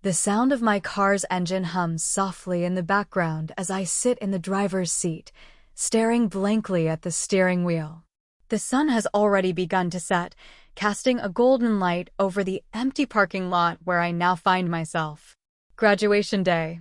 The sound of my car's engine hums softly in the background as I sit in the driver's seat, staring blankly at the steering wheel. The sun has already begun to set, casting a golden light over the empty parking lot where I now find myself. Graduation day.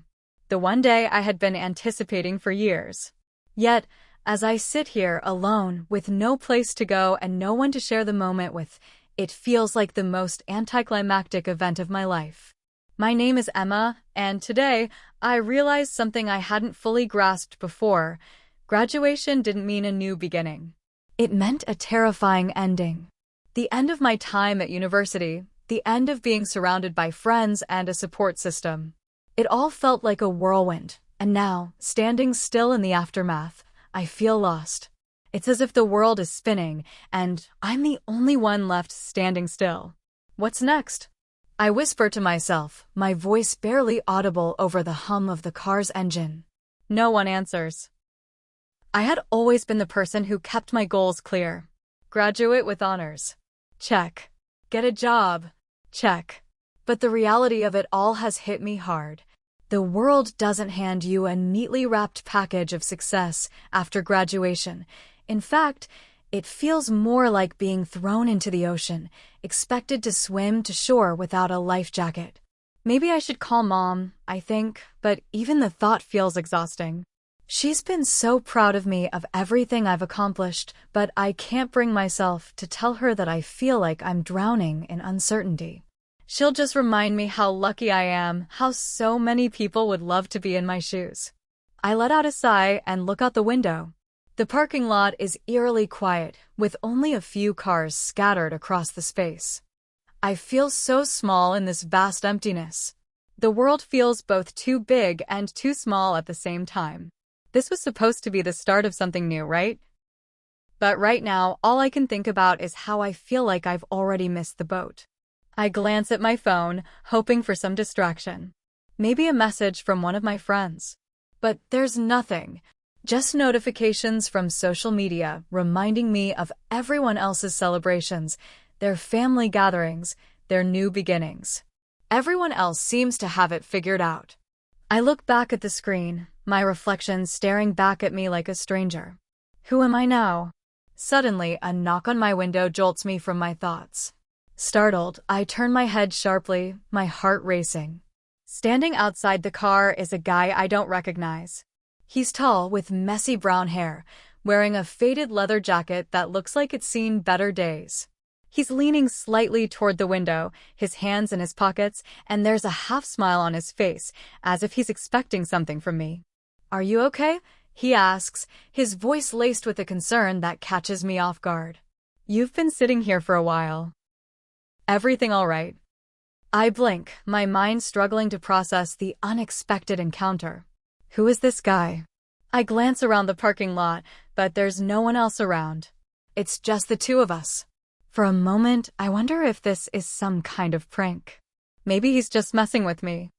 The one day I had been anticipating for years. Yet, as I sit here alone, with no place to go and no one to share the moment with, it feels like the most anticlimactic event of my life. My name is Emma, and today, I realized something I hadn't fully grasped before. Graduation didn't mean a new beginning. It meant a terrifying ending. The end of my time at university, the end of being surrounded by friends and a support system. It all felt like a whirlwind, and now, standing still in the aftermath, I feel lost. It's as if the world is spinning, and I'm the only one left standing still. What's next? I whisper to myself, my voice barely audible over the hum of the car's engine. No one answers. I had always been the person who kept my goals clear. Graduate with honors. Check. Get a job. Check. But the reality of it all has hit me hard. The world doesn't hand you a neatly wrapped package of success after graduation. In fact, it feels more like being thrown into the ocean, expected to swim to shore without a life jacket. Maybe I should call Mom, I think, but even the thought feels exhausting. She's been so proud of me, of everything I've accomplished, but I can't bring myself to tell her that I feel like I'm drowning in uncertainty. She'll just remind me how lucky I am, how so many people would love to be in my shoes. I let out a sigh and look out the window. The parking lot is eerily quiet, with only a few cars scattered across the space. I feel so small in this vast emptiness. The world feels both too big and too small at the same time. This was supposed to be the start of something new, right? But right now, all I can think about is how I feel like I've already missed the boat. I glance at my phone, hoping for some distraction. Maybe a message from one of my friends. But there's nothing. Just notifications from social media reminding me of everyone else's celebrations, their family gatherings, their new beginnings. Everyone else seems to have it figured out. I look back at the screen, my reflection staring back at me like a stranger. Who am I now? Suddenly, a knock on my window jolts me from my thoughts. Startled, I turn my head sharply, my heart racing. Standing outside the car is a guy I don't recognize. He's tall, with messy brown hair, wearing a faded leather jacket that looks like it's seen better days. He's leaning slightly toward the window, his hands in his pockets, and there's a half smile on his face, as if he's expecting something from me. "Are you okay?" he asks, his voice laced with a concern that catches me off guard. "You've been sitting here for a while. Everything all right?" I blink, my mind struggling to process the unexpected encounter. Who is this guy? I glance around the parking lot, but there's no one else around. It's just the two of us. For a moment, I wonder if this is some kind of prank. Maybe he's just messing with me.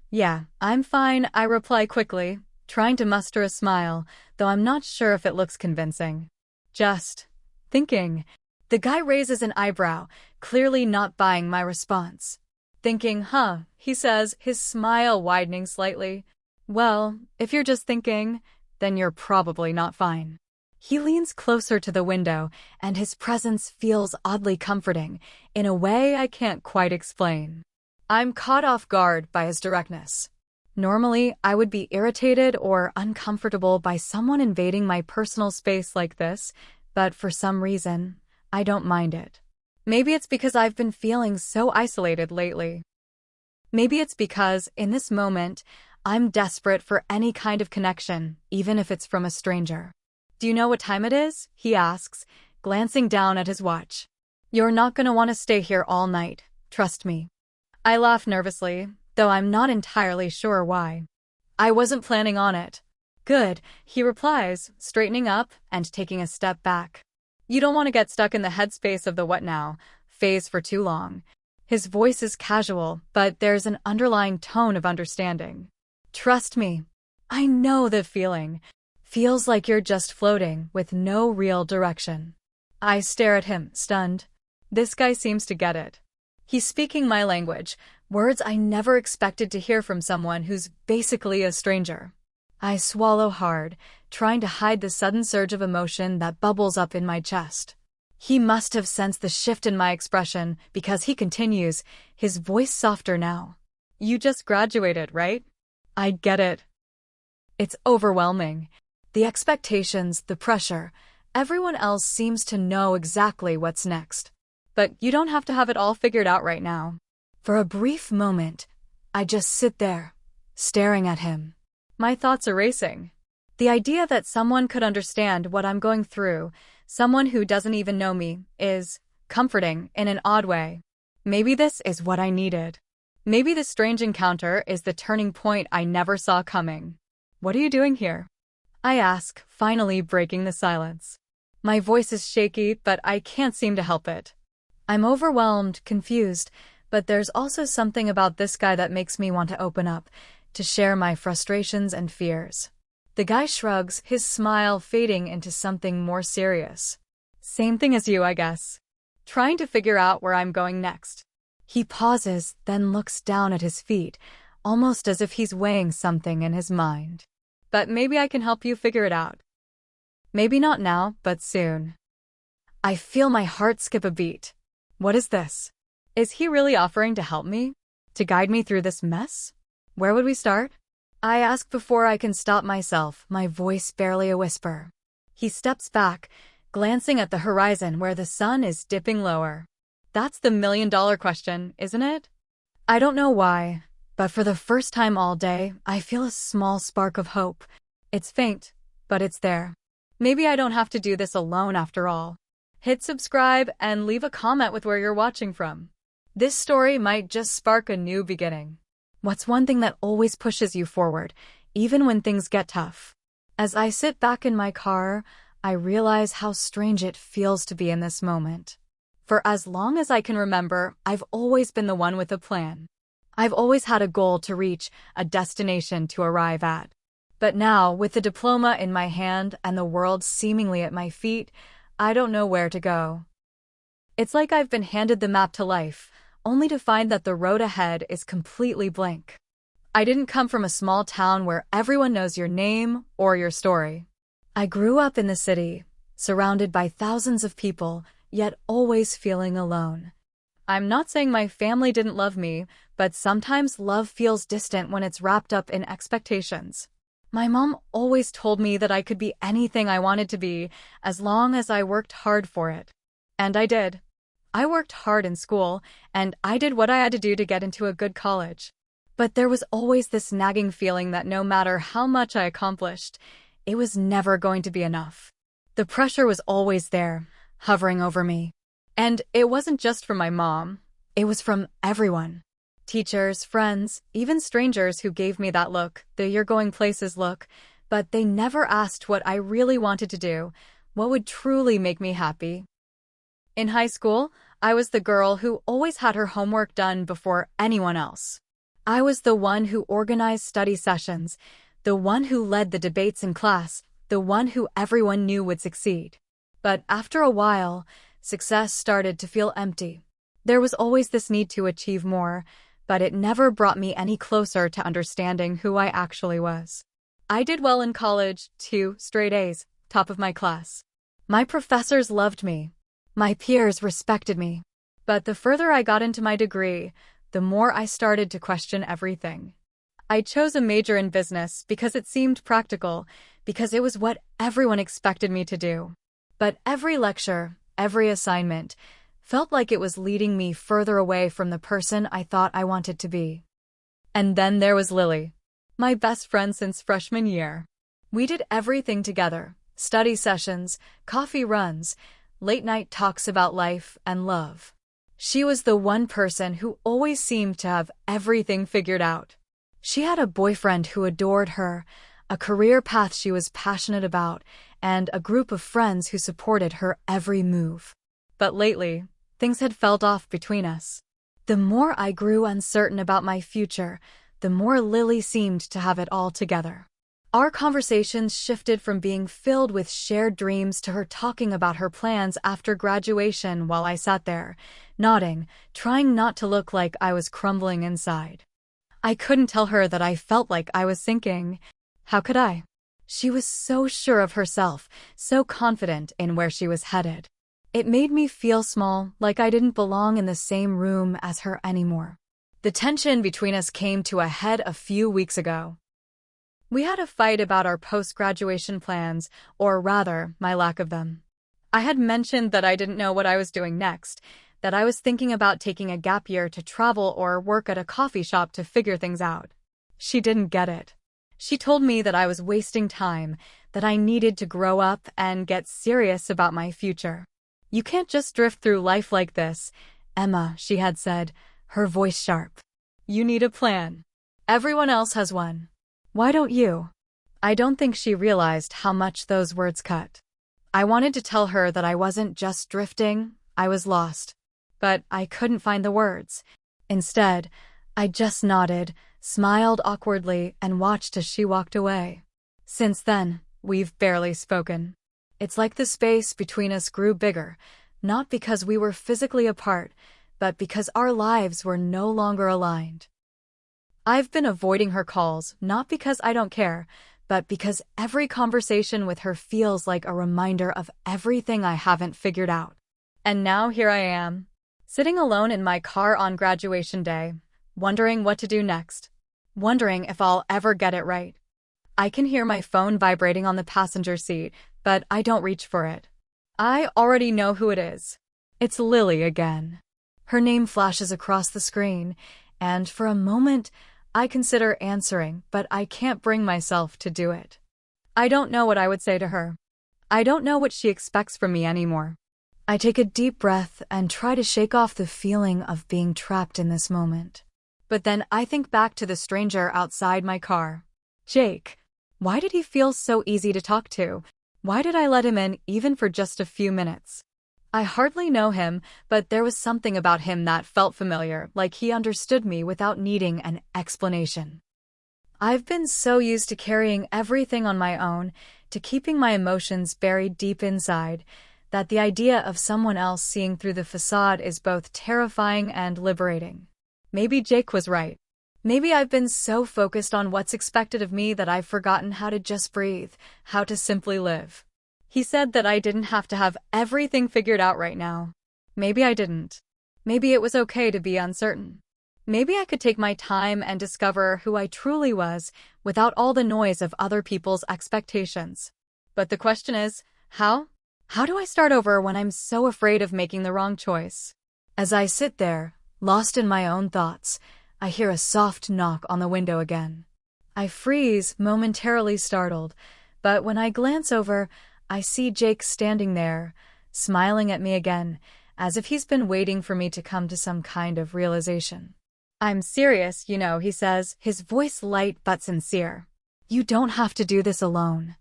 Yeah, I'm fine, I reply quickly, trying to muster a smile, though I'm not sure if it looks convincing. Just thinking. The guy raises an eyebrow, clearly not buying my response. Thinking, he says, his smile widening slightly. Well, if you're just thinking, then you're probably not fine. He leans closer to the window, and his presence feels oddly comforting, in a way I can't quite explain. I'm caught off guard by his directness. Normally, I would be irritated or uncomfortable by someone invading my personal space like this, but for some reason, I don't mind it. Maybe it's because I've been feeling so isolated lately. Maybe it's because, in this moment, I'm desperate for any kind of connection, even if it's from a stranger. "Do you know what time it is?" he asks, glancing down at his watch. "You're not going to want to stay here all night, trust me." I laugh nervously, though I'm not entirely sure why. "I wasn't planning on it." "Good," he replies, straightening up and taking a step back. "You don't want to get stuck in the headspace of the what now phase for too long." His voice is casual, but there's an underlying tone of understanding. "Trust me. I know the feeling. Feels like you're just floating with no real direction." I stare at him, stunned. This guy seems to get it. He's speaking my language, Words I never expected to hear from someone who's basically a stranger. I swallow hard, trying to hide the sudden surge of emotion that bubbles up in my chest. He must have sensed the shift in my expression because he continues, his voice softer now. You just graduated, right? I get it. It's overwhelming. The expectations, the pressure, everyone else seems to know exactly what's next. But you don't have to have it all figured out right now. For a brief moment, I just sit there, staring at him. My thoughts are racing. The idea that someone could understand what I'm going through, someone who doesn't even know me, is comforting in an odd way. Maybe this is what I needed. Maybe this strange encounter is the turning point I never saw coming. What are you doing here? I ask, finally breaking the silence. My voice is shaky, but I can't seem to help it. I'm overwhelmed, confused, but there's also something about this guy that makes me want to open up, to share my frustrations and fears. The guy shrugs, his smile fading into something more serious. Same thing as you, I guess. Trying to figure out where I'm going next. He pauses, then looks down at his feet, almost as if he's weighing something in his mind. But maybe I can help you figure it out. Maybe not now, but soon. I feel my heart skip a beat. What is this? Is he really offering to help me? To guide me through this mess? Where would we start? I ask before I can stop myself, my voice barely a whisper. He steps back, glancing at the horizon where the sun is dipping lower. That's the million-dollar question, isn't it? I don't know why, but for the first time all day, I feel a small spark of hope. It's faint, but it's there. Maybe I don't have to do this alone after all. Hit subscribe and leave a comment with where you're watching from. This story might just spark a new beginning. What's one thing that always pushes you forward, even when things get tough? As I sit back in my car, I realize how strange it feels to be in this moment. For as long as I can remember, I've always been the one with a plan. I've always had a goal to reach, a destination to arrive at. But now, with the diploma in my hand and the world seemingly at my feet, I don't know where to go. It's like I've been handed the map to life, only to find that the road ahead is completely blank. I didn't come from a small town where everyone knows your name or your story. I grew up in the city, surrounded by thousands of people, yet always feeling alone. I'm not saying my family didn't love me, but sometimes love feels distant when it's wrapped up in expectations. My mom always told me that I could be anything I wanted to be, as long as I worked hard for it. And I did. I worked hard in school, and I did what I had to do to get into a good college. But there was always this nagging feeling that no matter how much I accomplished, it was never going to be enough. The pressure was always there, hovering over me. And it wasn't just from my mom. It was from everyone. Teachers, friends, even strangers who gave me that look, the "you're going places" look, but they never asked what I really wanted to do, what would truly make me happy. In high school, I was the girl who always had her homework done before anyone else. I was the one who organized study sessions, the one who led the debates in class, the one who everyone knew would succeed. But after a while, success started to feel empty. There was always this need to achieve more, but it never brought me any closer to understanding who I actually was. I did well in college, 2 straight A's, top of my class. My professors loved me. My peers respected me. But the further I got into my degree, the more I started to question everything. I chose a major in business because it seemed practical, because it was what everyone expected me to do. But every lecture, every assignment, felt like it was leading me further away from the person I thought I wanted to be. And then there was Lily, my best friend since freshman year. We did everything together: study sessions, coffee runs, late-night talks about life and love. She was the one person who always seemed to have everything figured out. She had a boyfriend who adored her, a career path she was passionate about, and a group of friends who supported her every move. But lately, things had felt off between us. The more I grew uncertain about my future, the more Lily seemed to have it all together. Our conversations shifted from being filled with shared dreams to her talking about her plans after graduation while I sat there, nodding, trying not to look like I was crumbling inside. I couldn't tell her that I felt like I was sinking. How could I? She was so sure of herself, so confident in where she was headed. It made me feel small, like I didn't belong in the same room as her anymore. The tension between us came to a head a few weeks ago. We had a fight about our post-graduation plans, or rather, my lack of them. I had mentioned that I didn't know what I was doing next, that I was thinking about taking a gap year to travel or work at a coffee shop to figure things out. She didn't get it. She told me that I was wasting time, that I needed to grow up and get serious about my future. You can't just drift through life like this, Emma, she had said, her voice sharp. You need a plan. Everyone else has one. Why don't you? I don't think she realized how much those words cut. I wanted to tell her that I wasn't just drifting, I was lost. But I couldn't find the words. Instead, I just nodded, smiled awkwardly, and watched as she walked away. Since then, we've barely spoken. It's like the space between us grew bigger, not because we were physically apart, but because our lives were no longer aligned. I've been avoiding her calls, not because I don't care, but because every conversation with her feels like a reminder of everything I haven't figured out. And now here I am, sitting alone in my car on graduation day, wondering what to do next, wondering if I'll ever get it right. I can hear my phone vibrating on the passenger seat, but I don't reach for it. I already know who it is. It's Lily again. Her name flashes across the screen, and for a moment, I consider answering, but I can't bring myself to do it. I don't know what I would say to her. I don't know what she expects from me anymore. I take a deep breath and try to shake off the feeling of being trapped in this moment. But then I think back to the stranger outside my car. Jake. Why did he feel so easy to talk to? Why did I let him in even for just a few minutes? I hardly know him, but there was something about him that felt familiar, like he understood me without needing an explanation. I've been so used to carrying everything on my own, to keeping my emotions buried deep inside, that the idea of someone else seeing through the facade is both terrifying and liberating. Maybe Jake was right. Maybe I've been so focused on what's expected of me that I've forgotten how to just breathe, how to simply live. He said that I didn't have to have everything figured out right now. Maybe I didn't. Maybe it was okay to be uncertain. Maybe I could take my time and discover who I truly was without all the noise of other people's expectations. But the question is, how? How do I start over when I'm so afraid of making the wrong choice? As I sit there, lost in my own thoughts, I hear a soft knock on the window again. I freeze, momentarily startled, but when I glance over, I see Jake standing there, smiling at me again, as if he's been waiting for me to come to some kind of realization. I'm serious, you know, he says, his voice light but sincere. You don't have to do this alone.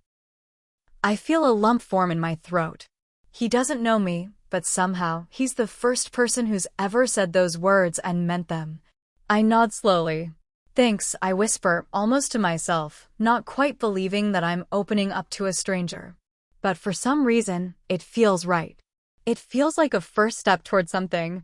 I feel a lump form in my throat. He doesn't know me, but somehow he's the first person who's ever said those words and meant them. I nod slowly. Thanks, I whisper, almost to myself, not quite believing that I'm opening up to a stranger. But for some reason, it feels right. It feels like a first step toward something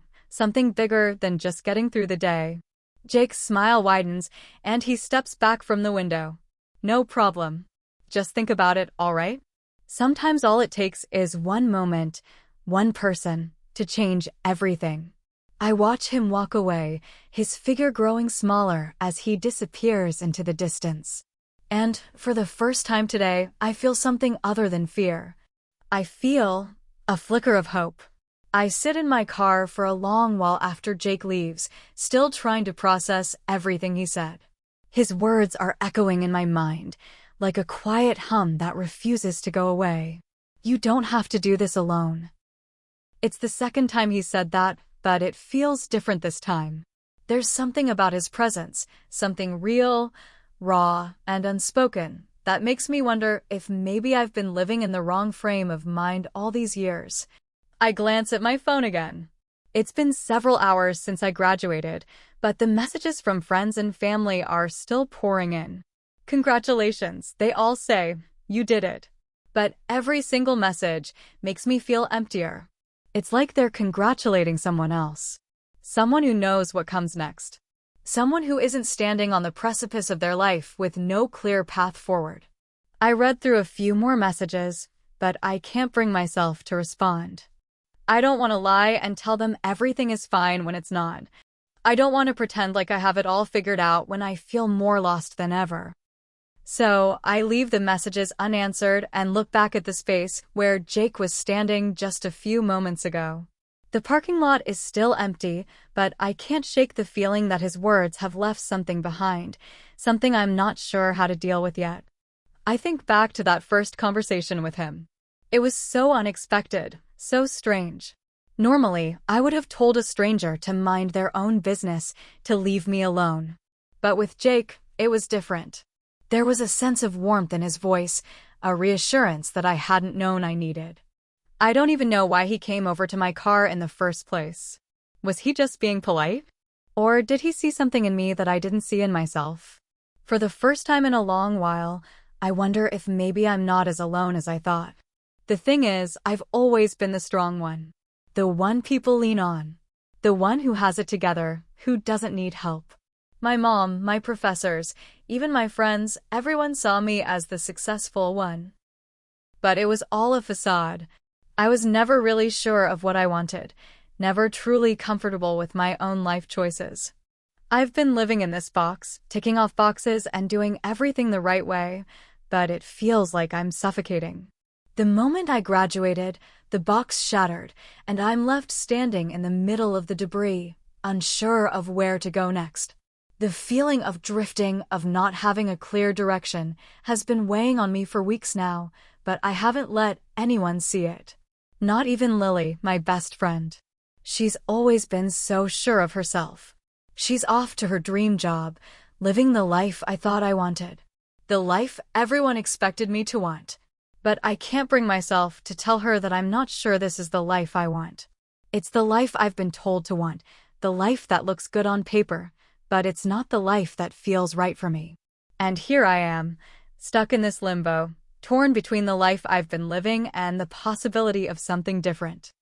bigger than just getting through the day. Jake's smile widens, and he steps back from the window. No problem. Just think about it, all right? Sometimes all it takes is one moment, one person, to change everything. I watch him walk away, his figure growing smaller as he disappears into the distance. And, for the first time today, I feel something other than fear. I feel a flicker of hope. I sit in my car for a long while after Jake leaves, still trying to process everything he said. His words are echoing in my mind, like a quiet hum that refuses to go away. You don't have to do this alone. It's the second time he said that, but it feels different this time. There's something about his presence, something real, raw, and unspoken, that makes me wonder if maybe I've been living in the wrong frame of mind all these years. I glance at my phone again. It's been several hours since I graduated, but the messages from friends and family are still pouring in. Congratulations, they all say, you did it. But every single message makes me feel emptier. It's like they're congratulating someone else. Someone who knows what comes next. Someone who isn't standing on the precipice of their life with no clear path forward. I read through a few more messages, but I can't bring myself to respond. I don't want to lie and tell them everything is fine when it's not. I don't want to pretend like I have it all figured out when I feel more lost than ever. So, I leave the messages unanswered and look back at the space where Jake was standing just a few moments ago. The parking lot is still empty, but I can't shake the feeling that his words have left something behind, something I'm not sure how to deal with yet. I think back to that first conversation with him. It was so unexpected, so strange. Normally, I would have told a stranger to mind their own business, to leave me alone. But with Jake, it was different. There was a sense of warmth in his voice, a reassurance that I hadn't known I needed. I don't even know why he came over to my car in the first place. Was he just being polite? Or did he see something in me that I didn't see in myself? For the first time in a long while, I wonder if maybe I'm not as alone as I thought. The thing is, I've always been the strong one. The one people lean on. The one who has it together, who doesn't need help. My mom, my professors, even my friends, everyone saw me as the successful one. But it was all a facade. I was never really sure of what I wanted, never truly comfortable with my own life choices. I've been living in this box, ticking off boxes and doing everything the right way, but it feels like I'm suffocating. The moment I graduated, the box shattered, and I'm left standing in the middle of the debris, unsure of where to go next. The feeling of drifting, of not having a clear direction, has been weighing on me for weeks now, but I haven't let anyone see it. Not even Lily, my best friend. She's always been so sure of herself. She's off to her dream job, living the life I thought I wanted. The life everyone expected me to want. But I can't bring myself to tell her that I'm not sure this is the life I want. It's the life I've been told to want, the life that looks good on paper, but it's not the life that feels right for me. And here I am, stuck in this limbo, torn between the life I've been living and the possibility of something different.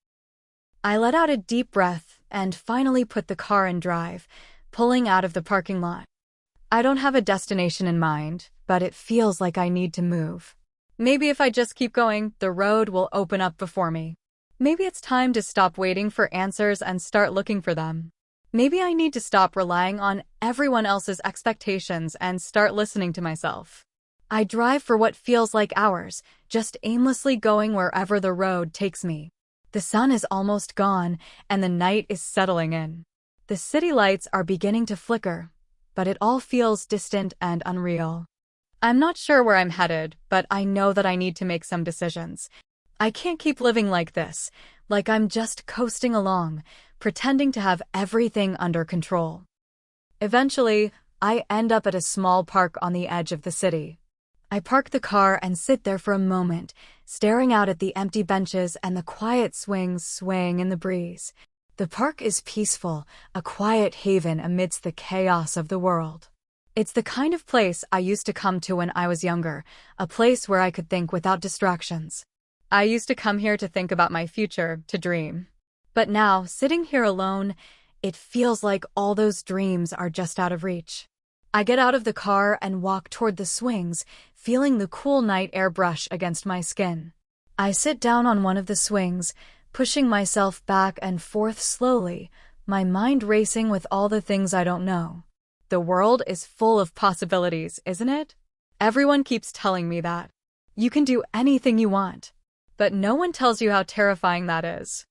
I let out a deep breath and finally put the car in drive, pulling out of the parking lot. I don't have a destination in mind, but it feels like I need to move. Maybe if I just keep going, the road will open up before me. Maybe it's time to stop waiting for answers and start looking for them. Maybe I need to stop relying on everyone else's expectations and start listening to myself. I drive for what feels like hours, just aimlessly going wherever the road takes me. The sun is almost gone, and the night is settling in. The city lights are beginning to flicker, but it all feels distant and unreal. I'm not sure where I'm headed, but I know that I need to make some decisions. I can't keep living like this, like I'm just coasting along, pretending to have everything under control. Eventually, I end up at a small park on the edge of the city. I park the car and sit there for a moment, staring out at the empty benches and the quiet swings swaying in the breeze. The park is peaceful, a quiet haven amidst the chaos of the world. It's the kind of place I used to come to when I was younger, a place where I could think without distractions. I used to come here to think about my future, to dream. But now, sitting here alone, it feels like all those dreams are just out of reach. I get out of the car and walk toward the swings, feeling the cool night air brush against my skin. I sit down on one of the swings, pushing myself back and forth slowly, my mind racing with all the things I don't know. The world is full of possibilities, isn't it? Everyone keeps telling me that. You can do anything you want. But no one tells you how terrifying that is.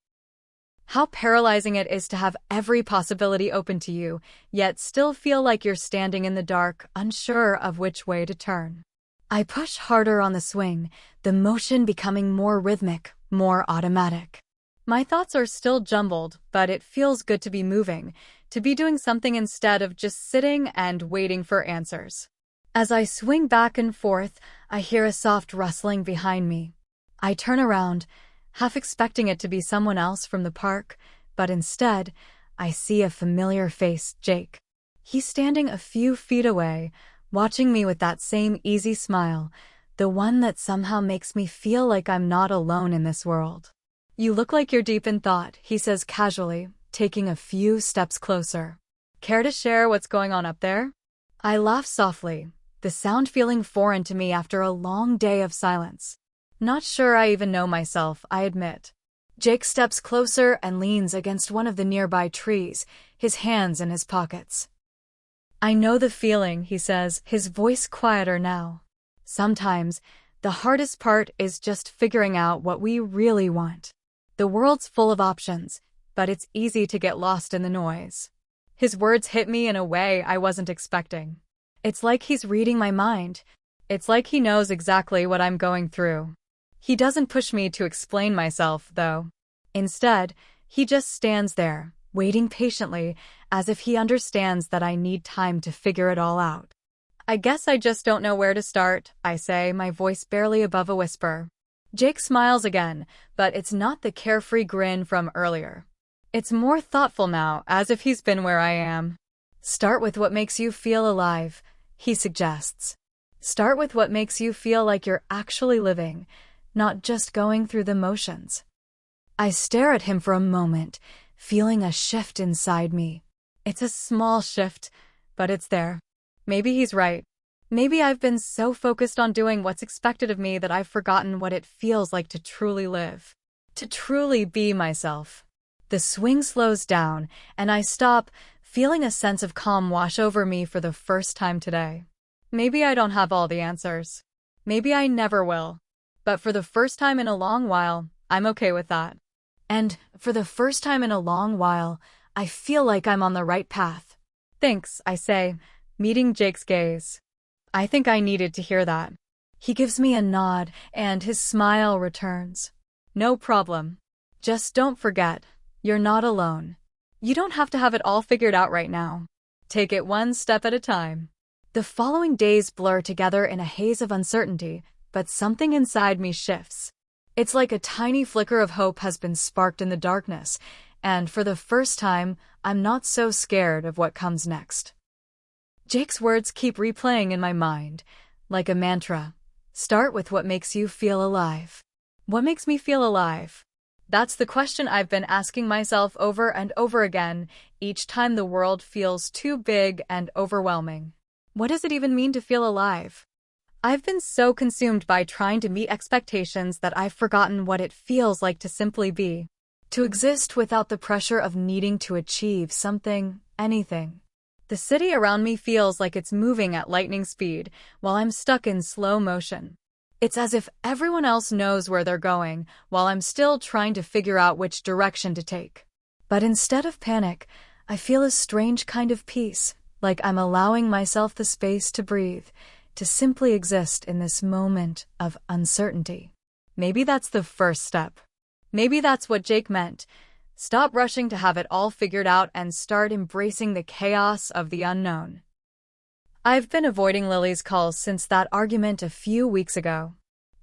How paralyzing it is to have every possibility open to you, yet still feel like you're standing in the dark, unsure of which way to turn. I push harder on the swing, the motion becoming more rhythmic, more automatic. My thoughts are still jumbled, but it feels good to be moving, to be doing something instead of just sitting and waiting for answers. As I swing back and forth, I hear a soft rustling behind me. I turn around, half expecting it to be someone else from the park, but instead, I see a familiar face, Jake. He's standing a few feet away, watching me with that same easy smile, the one that somehow makes me feel like I'm not alone in this world. You look like you're deep in thought, he says casually, taking a few steps closer. Care to share what's going on up there? I laugh softly, the sound feeling foreign to me after a long day of silence. Not sure I even know myself, I admit. Jake steps closer and leans against one of the nearby trees, his hands in his pockets. I know the feeling, he says, his voice quieter now. Sometimes, the hardest part is just figuring out what we really want. The world's full of options, but it's easy to get lost in the noise. His words hit me in a way I wasn't expecting. It's like he's reading my mind. It's like he knows exactly what I'm going through. He doesn't push me to explain myself, though. Instead, he just stands there, waiting patiently, as if he understands that I need time to figure it all out. I guess I just don't know where to start, I say, my voice barely above a whisper. Jake smiles again, but it's not the carefree grin from earlier. It's more thoughtful now, as if he's been where I am. Start with what makes you feel alive, he suggests. Start with what makes you feel like you're actually living, not just going through the motions. I stare at him for a moment, feeling a shift inside me. It's a small shift, but it's there. Maybe he's right. Maybe I've been so focused on doing what's expected of me that I've forgotten what it feels like to truly live. To truly be myself. The swing slows down, and I stop, feeling a sense of calm wash over me for the first time today. Maybe I don't have all the answers. Maybe I never will. But for the first time in a long while, I'm okay with that. And for the first time in a long while, I feel like I'm on the right path. Thanks, I say, meeting Jake's gaze. I think I needed to hear that. He gives me a nod, and his smile returns. No problem. Just don't forget, you're not alone. You don't have to have it all figured out right now. Take it one step at a time. The following days blur together in a haze of uncertainty, but something inside me shifts. It's like a tiny flicker of hope has been sparked in the darkness, and for the first time, I'm not so scared of what comes next. Jake's words keep replaying in my mind, like a mantra. Start with what makes you feel alive. What makes me feel alive? That's the question I've been asking myself over and over again, each time the world feels too big and overwhelming. What does it even mean to feel alive? I've been so consumed by trying to meet expectations that I've forgotten what it feels like to simply be. To exist without the pressure of needing to achieve something, anything. The city around me feels like it's moving at lightning speed, while I'm stuck in slow motion. It's as if everyone else knows where they're going, while I'm still trying to figure out which direction to take. But instead of panic, I feel a strange kind of peace, like I'm allowing myself the space to breathe, to simply exist in this moment of uncertainty. Maybe that's the first step. Maybe that's what Jake meant. Stop rushing to have it all figured out and start embracing the chaos of the unknown. I've been avoiding Lily's calls since that argument a few weeks ago.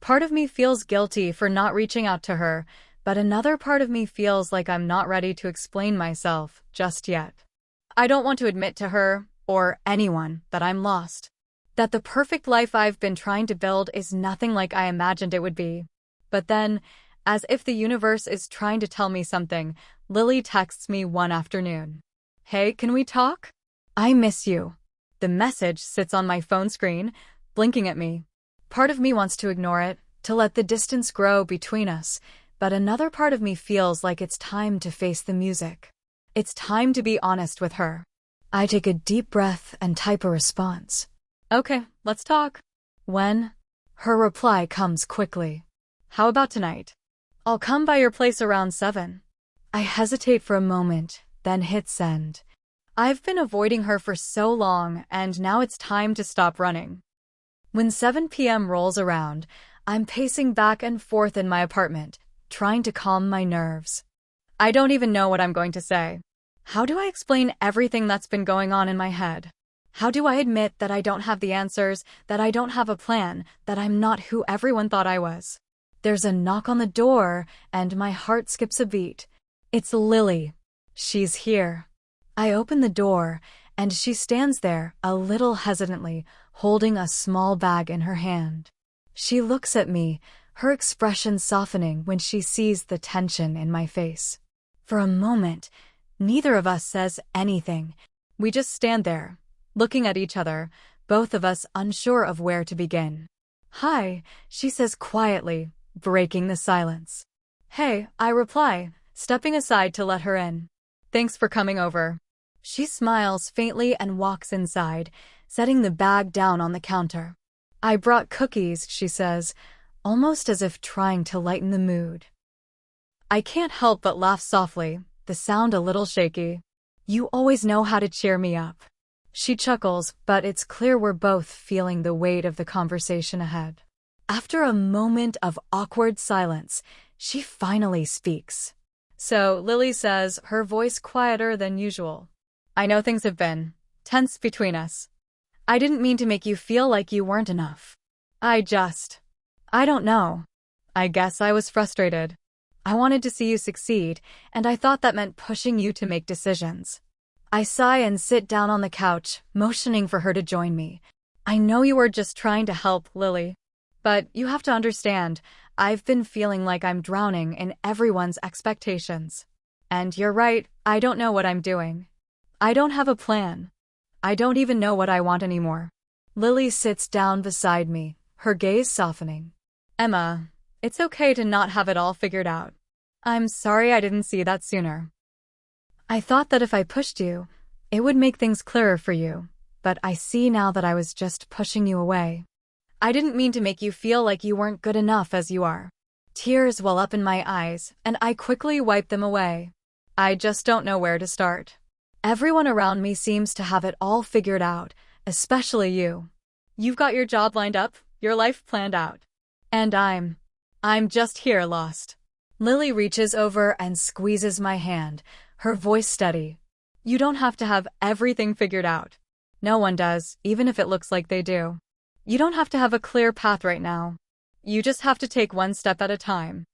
Part of me feels guilty for not reaching out to her, but another part of me feels like I'm not ready to explain myself just yet. I don't want to admit to her, or anyone, that I'm lost. That the perfect life I've been trying to build is nothing like I imagined it would be. But then, as if the universe is trying to tell me something, Lily texts me one afternoon. Hey, can we talk? I miss you. The message sits on my phone screen, blinking at me. Part of me wants to ignore it, to let the distance grow between us, but another part of me feels like it's time to face the music. It's time to be honest with her. I take a deep breath and type a response. Okay, let's talk. When? Her reply comes quickly. How about tonight? I'll come by your place around 7. I hesitate for a moment, then hit send. I've been avoiding her for so long, and now it's time to stop running. When 7 p.m. rolls around, I'm pacing back and forth in my apartment, trying to calm my nerves. I don't even know what I'm going to say. How do I explain everything that's been going on in my head? How do I admit that I don't have the answers, that I don't have a plan, that I'm not who everyone thought I was? There's a knock on the door, and my heart skips a beat. It's Lily. She's here. I open the door, and she stands there, a little hesitantly, holding a small bag in her hand. She looks at me, her expression softening when she sees the tension in my face. For a moment, neither of us says anything. We just stand there, looking at each other, both of us unsure of where to begin. "Hi," she says quietly, breaking the silence. "Hey," I reply, stepping aside to let her in. "Thanks for coming over." She smiles faintly and walks inside, setting the bag down on the counter. "I brought cookies," she says, almost as if trying to lighten the mood. I can't help but laugh softly, the sound a little shaky. "You always know how to cheer me up." She chuckles, but it's clear we're both feeling the weight of the conversation ahead. After a moment of awkward silence, she finally speaks. "So," Lily says, her voice quieter than usual, "I know things have been tense between us. I didn't mean to make you feel like you weren't enough. I don't know. I guess I was frustrated. I wanted to see you succeed, and I thought that meant pushing you to make decisions." I sigh and sit down on the couch, motioning for her to join me. "I know you were just trying to help, Lily. But you have to understand, I've been feeling like I'm drowning in everyone's expectations. And you're right, I don't know what I'm doing. I don't have a plan. I don't even know what I want anymore." Lily sits down beside me, her gaze softening. "Emma, it's okay to not have it all figured out. I'm sorry I didn't see that sooner. I thought that if I pushed you, it would make things clearer for you, but I see now that I was just pushing you away. I didn't mean to make you feel like you weren't good enough as you are." Tears well up in my eyes, and I quickly wipe them away. I just don't know where to start. Everyone around me seems to have it all figured out, especially you. You've got your job lined up, your life planned out. And I'm just here lost. Lily reaches over and squeezes my hand, her voice steady. "You don't have to have everything figured out. No one does, even if it looks like they do. You don't have to have a clear path right now. You just have to take one step at a time."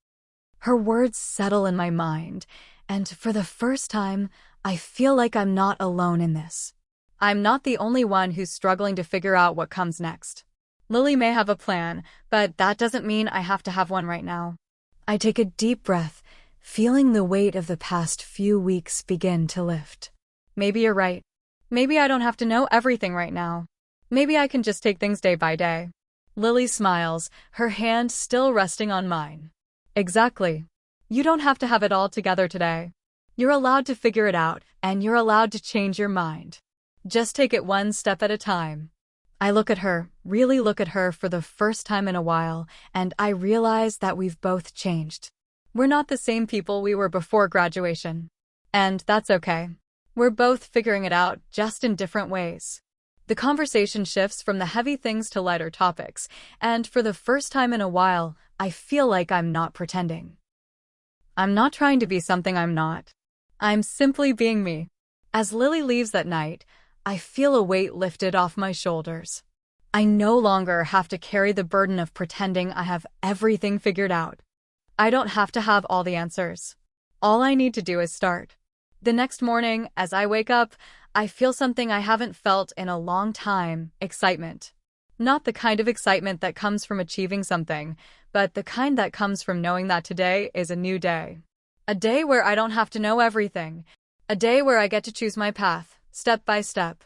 Her words settle in my mind, and for the first time, I feel like I'm not alone in this. I'm not the only one who's struggling to figure out what comes next. Lily may have a plan, but that doesn't mean I have to have one right now. I take a deep breath, feeling the weight of the past few weeks begin to lift. Maybe you're right. Maybe I don't have to know everything right now. Maybe I can just take things day by day. Lily smiles, her hand still resting on mine. Exactly. You don't have to have it all together today. You're allowed to figure it out, and you're allowed to change your mind. Just take it one step at a time. I look at her, really look at her for the first time in a while, and I realize that we've both changed. We're not the same people we were before graduation. And that's okay. We're both figuring it out, just in different ways. The conversation shifts from the heavy things to lighter topics, and for the first time in a while, I feel like I'm not pretending. I'm not trying to be something I'm not. I'm simply being me. As Lily leaves that night, I feel a weight lifted off my shoulders. I no longer have to carry the burden of pretending I have everything figured out. I don't have to have all the answers. All I need to do is start. The next morning, as I wake up, I feel something I haven't felt in a long time: excitement. Not the kind of excitement that comes from achieving something, but the kind that comes from knowing that today is a new day. A day where I don't have to know everything. A day where I get to choose my path, step by step.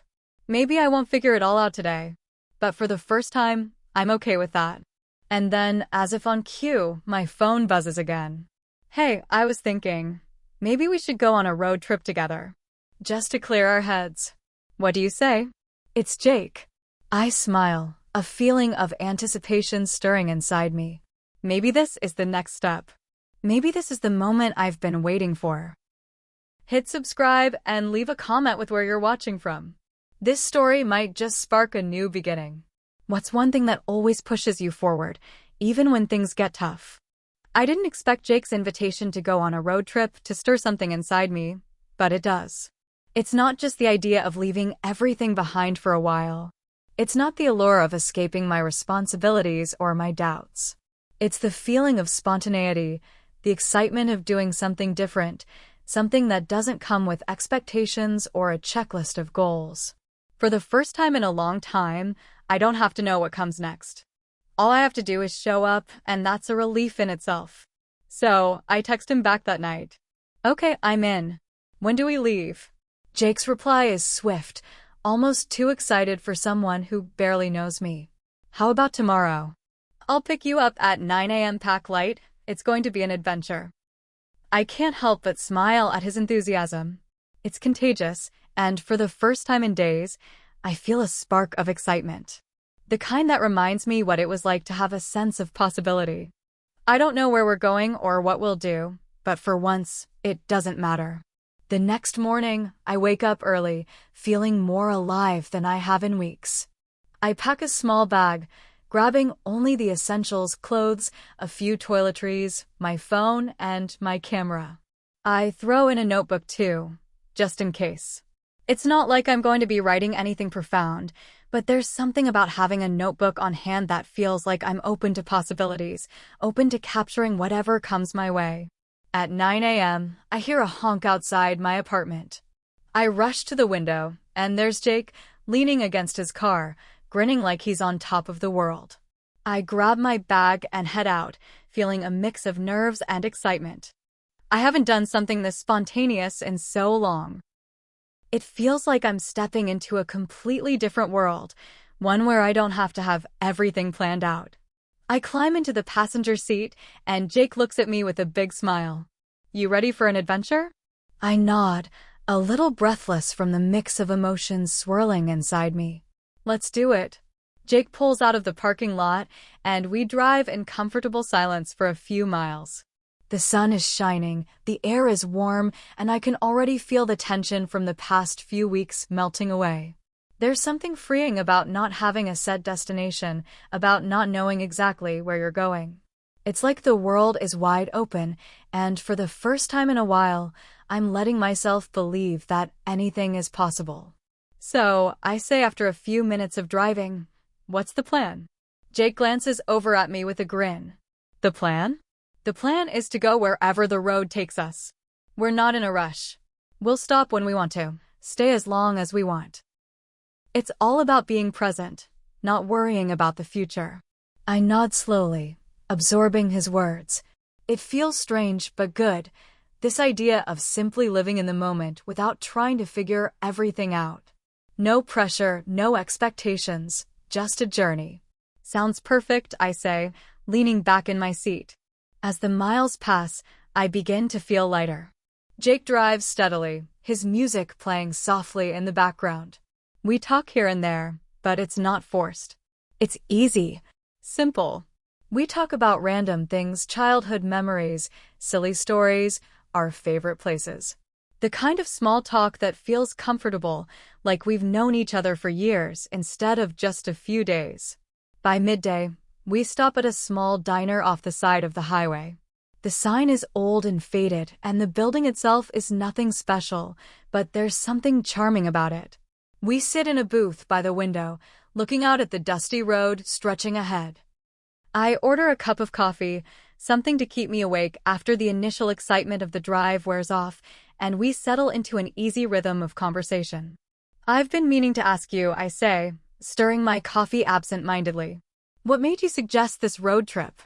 Maybe I won't figure it all out today, but for the first time, I'm okay with that. And then, as if on cue, my phone buzzes again. "Hey, I was thinking, maybe we should go on a road trip together. Just to clear our heads. What do you say?" It's Jake. I smile, a feeling of anticipation stirring inside me. Maybe this is the next step. Maybe this is the moment I've been waiting for. Hit subscribe and leave a comment with where you're watching from. This story might just spark a new beginning. What's one thing that always pushes you forward, even when things get tough? I didn't expect Jake's invitation to go on a road trip to stir something inside me, but it does. It's not just the idea of leaving everything behind for a while. It's not the allure of escaping my responsibilities or my doubts. It's the feeling of spontaneity, the excitement of doing something different, something that doesn't come with expectations or a checklist of goals. For the first time in a long time, I don't have to know what comes next. All I have to do is show up, and that's a relief in itself. So, I text him back that night. Okay, I'm in. When do we leave? Jake's reply is swift, almost too excited for someone who barely knows me. How about tomorrow? I'll pick you up at 9 a.m. Pack light. It's going to be an adventure. I can't help but smile at his enthusiasm. It's contagious, and for the first time in days, I feel a spark of excitement. The kind that reminds me what it was like to have a sense of possibility. I don't know where we're going or what we'll do, but for once, it doesn't matter. The next morning, I wake up early, feeling more alive than I have in weeks. I pack a small bag, grabbing only the essentials: clothes, a few toiletries, my phone, and my camera. I throw in a notebook too, just in case. It's not like I'm going to be writing anything profound, but there's something about having a notebook on hand that feels like I'm open to possibilities, open to capturing whatever comes my way. At 9 a.m., I hear a honk outside my apartment. I rush to the window, and there's Jake, leaning against his car, grinning like he's on top of the world. I grab my bag and head out, feeling a mix of nerves and excitement. I haven't done something this spontaneous in so long. It feels like I'm stepping into a completely different world, one where I don't have to have everything planned out. I climb into the passenger seat, and Jake looks at me with a big smile. You ready for an adventure? I nod, a little breathless from the mix of emotions swirling inside me. Let's do it. Jake pulls out of the parking lot, and we drive in comfortable silence for a few miles. The sun is shining, the air is warm, and I can already feel the tension from the past few weeks melting away. There's something freeing about not having a set destination, about not knowing exactly where you're going. It's like the world is wide open, and for the first time in a while, I'm letting myself believe that anything is possible. So, I say after a few minutes of driving, what's the plan? Jake glances over at me with a grin. The plan? The plan is to go wherever the road takes us. We're not in a rush. We'll stop when we want to, stay as long as we want. It's all about being present, not worrying about the future. I nod slowly, absorbing his words. It feels strange but good, this idea of simply living in the moment without trying to figure everything out. No pressure, no expectations, just a journey. Sounds perfect, I say, leaning back in my seat. As the miles pass, I begin to feel lighter. Jake drives steadily, his music playing softly in the background. We talk here and there, but it's not forced. It's easy, simple. We talk about random things: childhood memories, silly stories, our favorite places. The kind of small talk that feels comfortable, like we've known each other for years instead of just a few days. By midday, we stop at a small diner off the side of the highway. The sign is old and faded, and the building itself is nothing special, but there's something charming about it. We sit in a booth by the window, looking out at the dusty road stretching ahead. I order a cup of coffee, something to keep me awake after the initial excitement of the drive wears off, and we settle into an easy rhythm of conversation. I've been meaning to ask you, I say, stirring my coffee absent-mindedly. What made you suggest this road trip?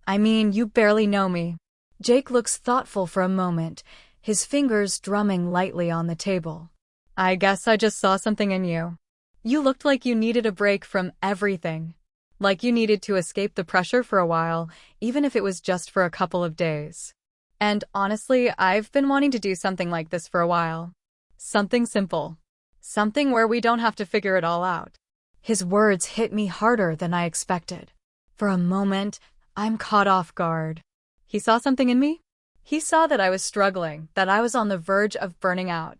I mean, you barely know me. Jake looks thoughtful for a moment, his fingers drumming lightly on the table. I guess I just saw something in you. You looked like you needed a break from everything. Like you needed to escape the pressure for a while, even if it was just for a couple of days. And honestly, I've been wanting to do something like this for a while. Something simple. Something where we don't have to figure it all out. His words hit me harder than I expected. For a moment, I'm caught off guard. He saw something in me? He saw that I was struggling, that I was on the verge of burning out.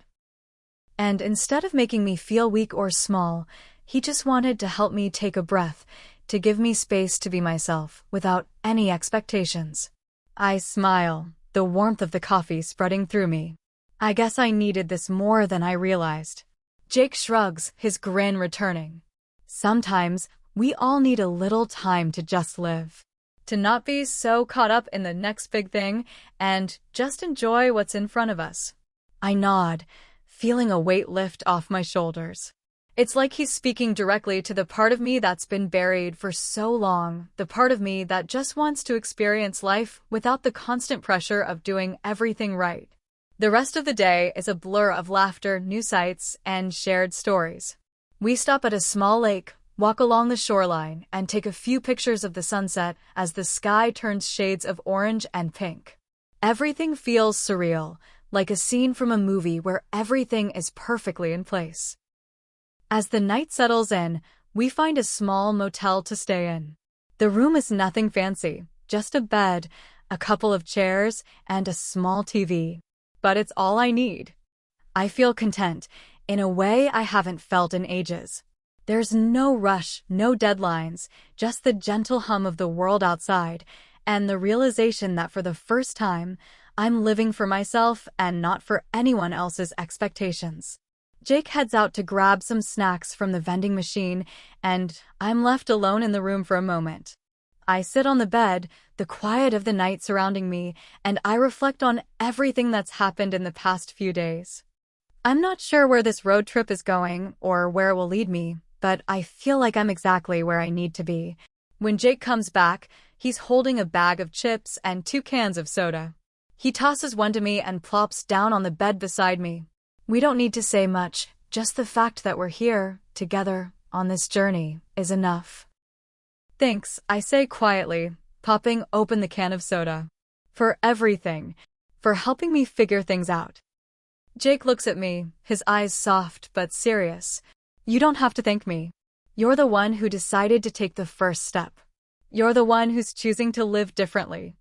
And instead of making me feel weak or small, he just wanted to help me take a breath, to give me space to be myself, without any expectations. I smile, the warmth of the coffee spreading through me. I guess I needed this more than I realized. Jake shrugs, his grin returning. Sometimes, we all need a little time to just live. To not be so caught up in the next big thing, and just enjoy what's in front of us. I nod, feeling a weight lift off my shoulders. It's like he's speaking directly to the part of me that's been buried for so long, the part of me that just wants to experience life without the constant pressure of doing everything right. The rest of the day is a blur of laughter, new sights, and shared stories. We stop at a small lake, walk along the shoreline, and take a few pictures of the sunset as the sky turns shades of orange and pink. Everything feels surreal, like a scene from a movie where everything is perfectly in place. As the night settles in, we find a small motel to stay in. The room is nothing fancy, just a bed, a couple of chairs, and a small TV. But it's all I need. I feel content, in a way I haven't felt in ages. There's no rush, no deadlines, just the gentle hum of the world outside, and the realization that for the first time, I'm living for myself and not for anyone else's expectations. Jake heads out to grab some snacks from the vending machine, and I'm left alone in the room for a moment. I sit on the bed, the quiet of the night surrounding me, and I reflect on everything that's happened in the past few days. I'm not sure where this road trip is going or where it will lead me, but I feel like I'm exactly where I need to be. When Jake comes back, he's holding a bag of chips and 2 cans of soda. He tosses one to me and plops down on the bed beside me. We don't need to say much, just the fact that we're here, together, on this journey, is enough. Thanks, I say quietly, popping open the can of soda. For everything. For helping me figure things out. Jake looks at me, his eyes soft but serious. You don't have to thank me. You're the one who decided to take the first step. You're the one who's choosing to live differently.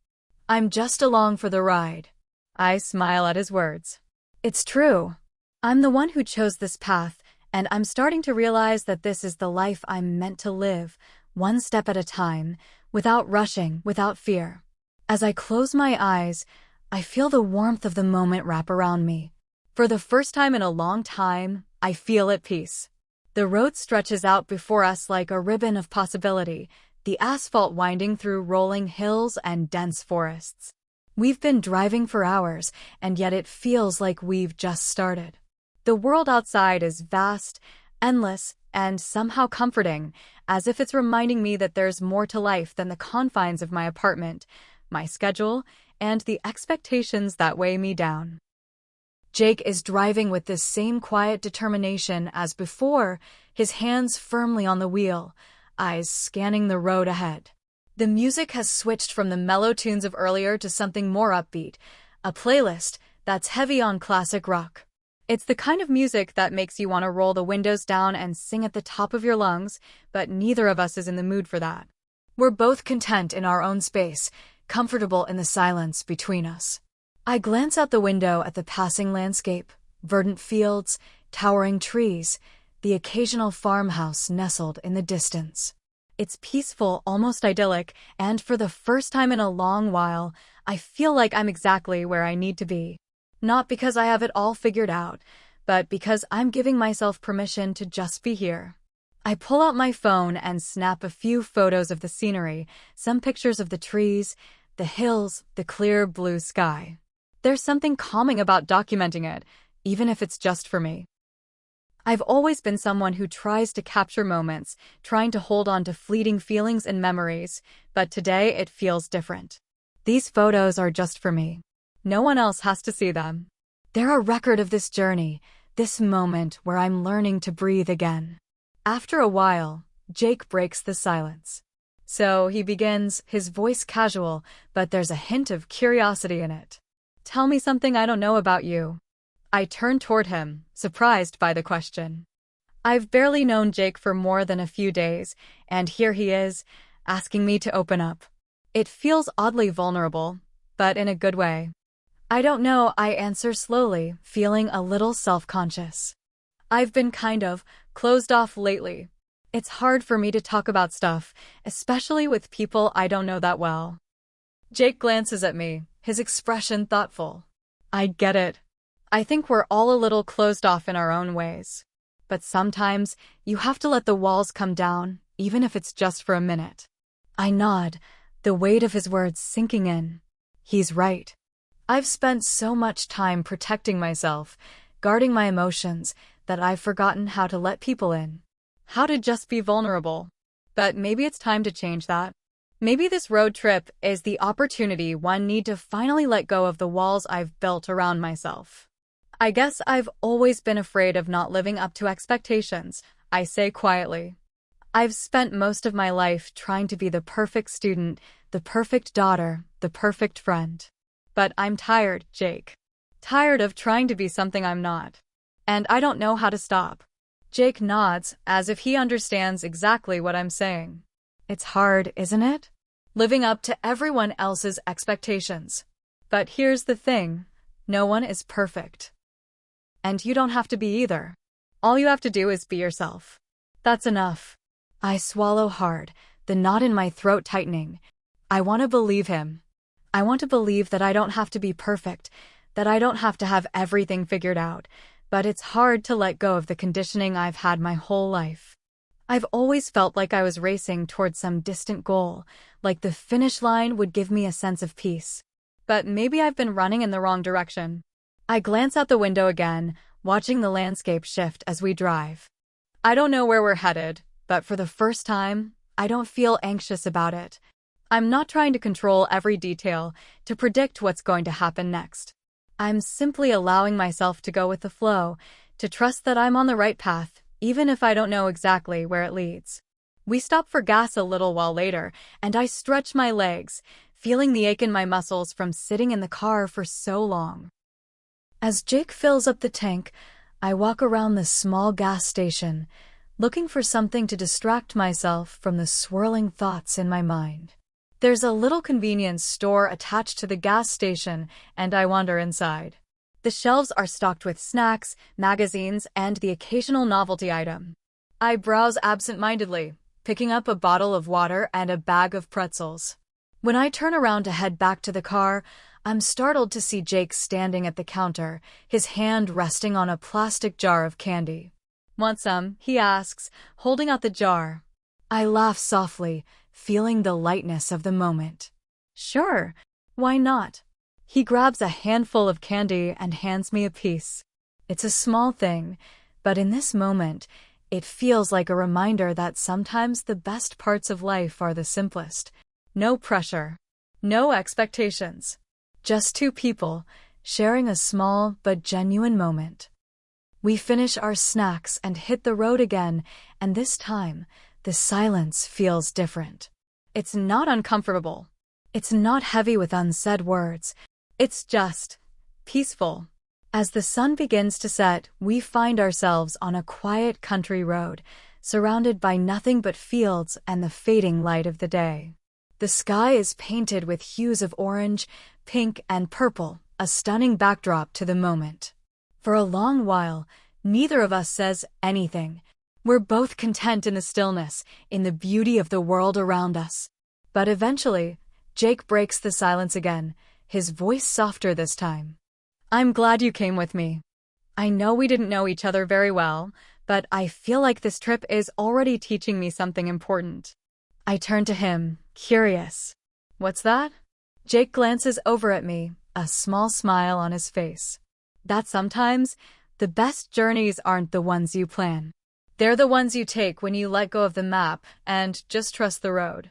I'm just along for the ride. I smile at his words. It's true. I'm the one who chose this path, and I'm starting to realize that this is the life I'm meant to live, one step at a time, without rushing, without fear. As I close my eyes, I feel the warmth of the moment wrap around me. For the first time in a long time, I feel at peace. The road stretches out before us like a ribbon of possibility, the asphalt winding through rolling hills and dense forests. We've been driving for hours, and yet it feels like we've just started. The world outside is vast, endless, and somehow comforting, as if it's reminding me that there's more to life than the confines of my apartment, my schedule, and the expectations that weigh me down. Jake is driving with the same quiet determination as before, his hands firmly on the wheel, eyes scanning the road ahead. The music has switched from the mellow tunes of earlier to something more upbeat, a playlist that's heavy on classic rock. It's the kind of music that makes you want to roll the windows down and sing at the top of your lungs, but neither of us is in the mood for that. We're both content in our own space, comfortable in the silence between us. I glance out the window at the passing landscape, verdant fields, towering trees, the occasional farmhouse nestled in the distance. It's peaceful, almost idyllic, and for the first time in a long while, I feel like I'm exactly where I need to be. Not because I have it all figured out, but because I'm giving myself permission to just be here. I pull out my phone and snap a few photos of the scenery, some pictures of the trees, the hills, the clear blue sky. There's something calming about documenting it, even if it's just for me. I've always been someone who tries to capture moments, trying to hold on to fleeting feelings and memories, but today it feels different. These photos are just for me. No one else has to see them. They're a record of this journey, this moment where I'm learning to breathe again. After a while, Jake breaks the silence. So he begins, his voice casual, but there's a hint of curiosity in it. Tell me something I don't know about you. I turn toward him, surprised by the question. I've barely known Jake for more than a few days, and here he is, asking me to open up. It feels oddly vulnerable, but in a good way. I don't know, I answer slowly, feeling a little self-conscious. I've been kind of closed off lately. It's hard for me to talk about stuff, especially with people I don't know that well. Jake glances at me, his expression thoughtful. I get it. I think we're all a little closed off in our own ways. But sometimes, you have to let the walls come down, even if it's just for a minute. I nod, the weight of his words sinking in. He's right. I've spent so much time protecting myself, guarding my emotions, that I've forgotten how to let people in. How to just be vulnerable. But maybe it's time to change that. Maybe this road trip is the opportunity one need to finally let go of the walls I've built around myself. I guess I've always been afraid of not living up to expectations, I say quietly. I've spent most of my life trying to be the perfect student, the perfect daughter, the perfect friend. But I'm tired, Jake. Tired of trying to be something I'm not. And I don't know how to stop. Jake nods, as if he understands exactly what I'm saying. It's hard, isn't it? Living up to everyone else's expectations. But here's the thing, no one is perfect. And you don't have to be either. All you have to do is be yourself. That's enough. I swallow hard, the knot in my throat tightening. I want to believe him. I want to believe that I don't have to be perfect, that I don't have to have everything figured out, but it's hard to let go of the conditioning I've had my whole life. I've always felt like I was racing towards some distant goal, like the finish line would give me a sense of peace. But maybe I've been running in the wrong direction. I glance out the window again, watching the landscape shift as we drive. I don't know where we're headed, but for the first time, I don't feel anxious about it. I'm not trying to control every detail, to predict what's going to happen next. I'm simply allowing myself to go with the flow, to trust that I'm on the right path, even if I don't know exactly where it leads. We stop for gas a little while later, and I stretch my legs, feeling the ache in my muscles from sitting in the car for so long. As Jake fills up the tank, I walk around the small gas station, looking for something to distract myself from the swirling thoughts in my mind. There's a little convenience store attached to the gas station, and I wander inside. The shelves are stocked with snacks, magazines, and the occasional novelty item. I browse absent-mindedly, picking up a bottle of water and a bag of pretzels. When I turn around to head back to the car, I'm startled to see Jake standing at the counter, his hand resting on a plastic jar of candy. "Want some?" he asks, holding out the jar. I laugh softly, feeling the lightness of the moment. "Sure, why not?" He grabs a handful of candy and hands me a piece. It's a small thing, but in this moment, it feels like a reminder that sometimes the best parts of life are the simplest. No pressure, no expectations. Just two people, sharing a small but genuine moment. We finish our snacks and hit the road again, and this time, the silence feels different. It's not uncomfortable. It's not heavy with unsaid words. It's just peaceful. As the sun begins to set, we find ourselves on a quiet country road, surrounded by nothing but fields and the fading light of the day. The sky is painted with hues of orange, pink, and purple, a stunning backdrop to the moment. For a long while, neither of us says anything. We're both content in the stillness, in the beauty of the world around us. But eventually, Jake breaks the silence again, his voice softer this time. "I'm glad you came with me. I know we didn't know each other very well, but I feel like this trip is already teaching me something important." I turn to him, curious. "What's that?" Jake glances over at me, a small smile on his face. "That sometimes, the best journeys aren't the ones you plan. They're the ones you take when you let go of the map and just trust the road."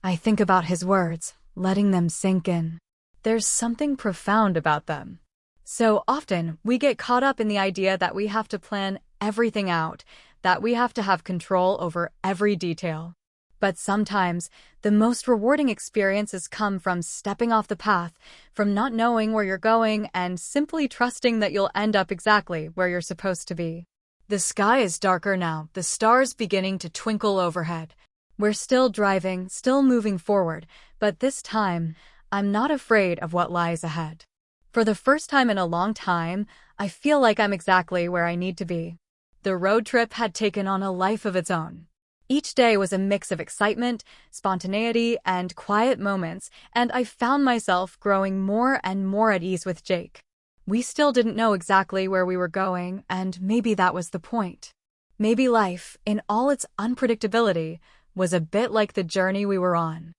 I think about his words, letting them sink in. There's something profound about them. So often, we get caught up in the idea that we have to plan everything out, that we have to have control over every detail. But sometimes, the most rewarding experiences come from stepping off the path, from not knowing where you're going and simply trusting that you'll end up exactly where you're supposed to be. The sky is darker now, the stars beginning to twinkle overhead. We're still driving, still moving forward, but this time, I'm not afraid of what lies ahead. For the first time in a long time, I feel like I'm exactly where I need to be. The road trip had taken on a life of its own. Each day was a mix of excitement, spontaneity, and quiet moments, and I found myself growing more and more at ease with Jake. We still didn't know exactly where we were going, and maybe that was the point. Maybe life, in all its unpredictability, was a bit like the journey we were on.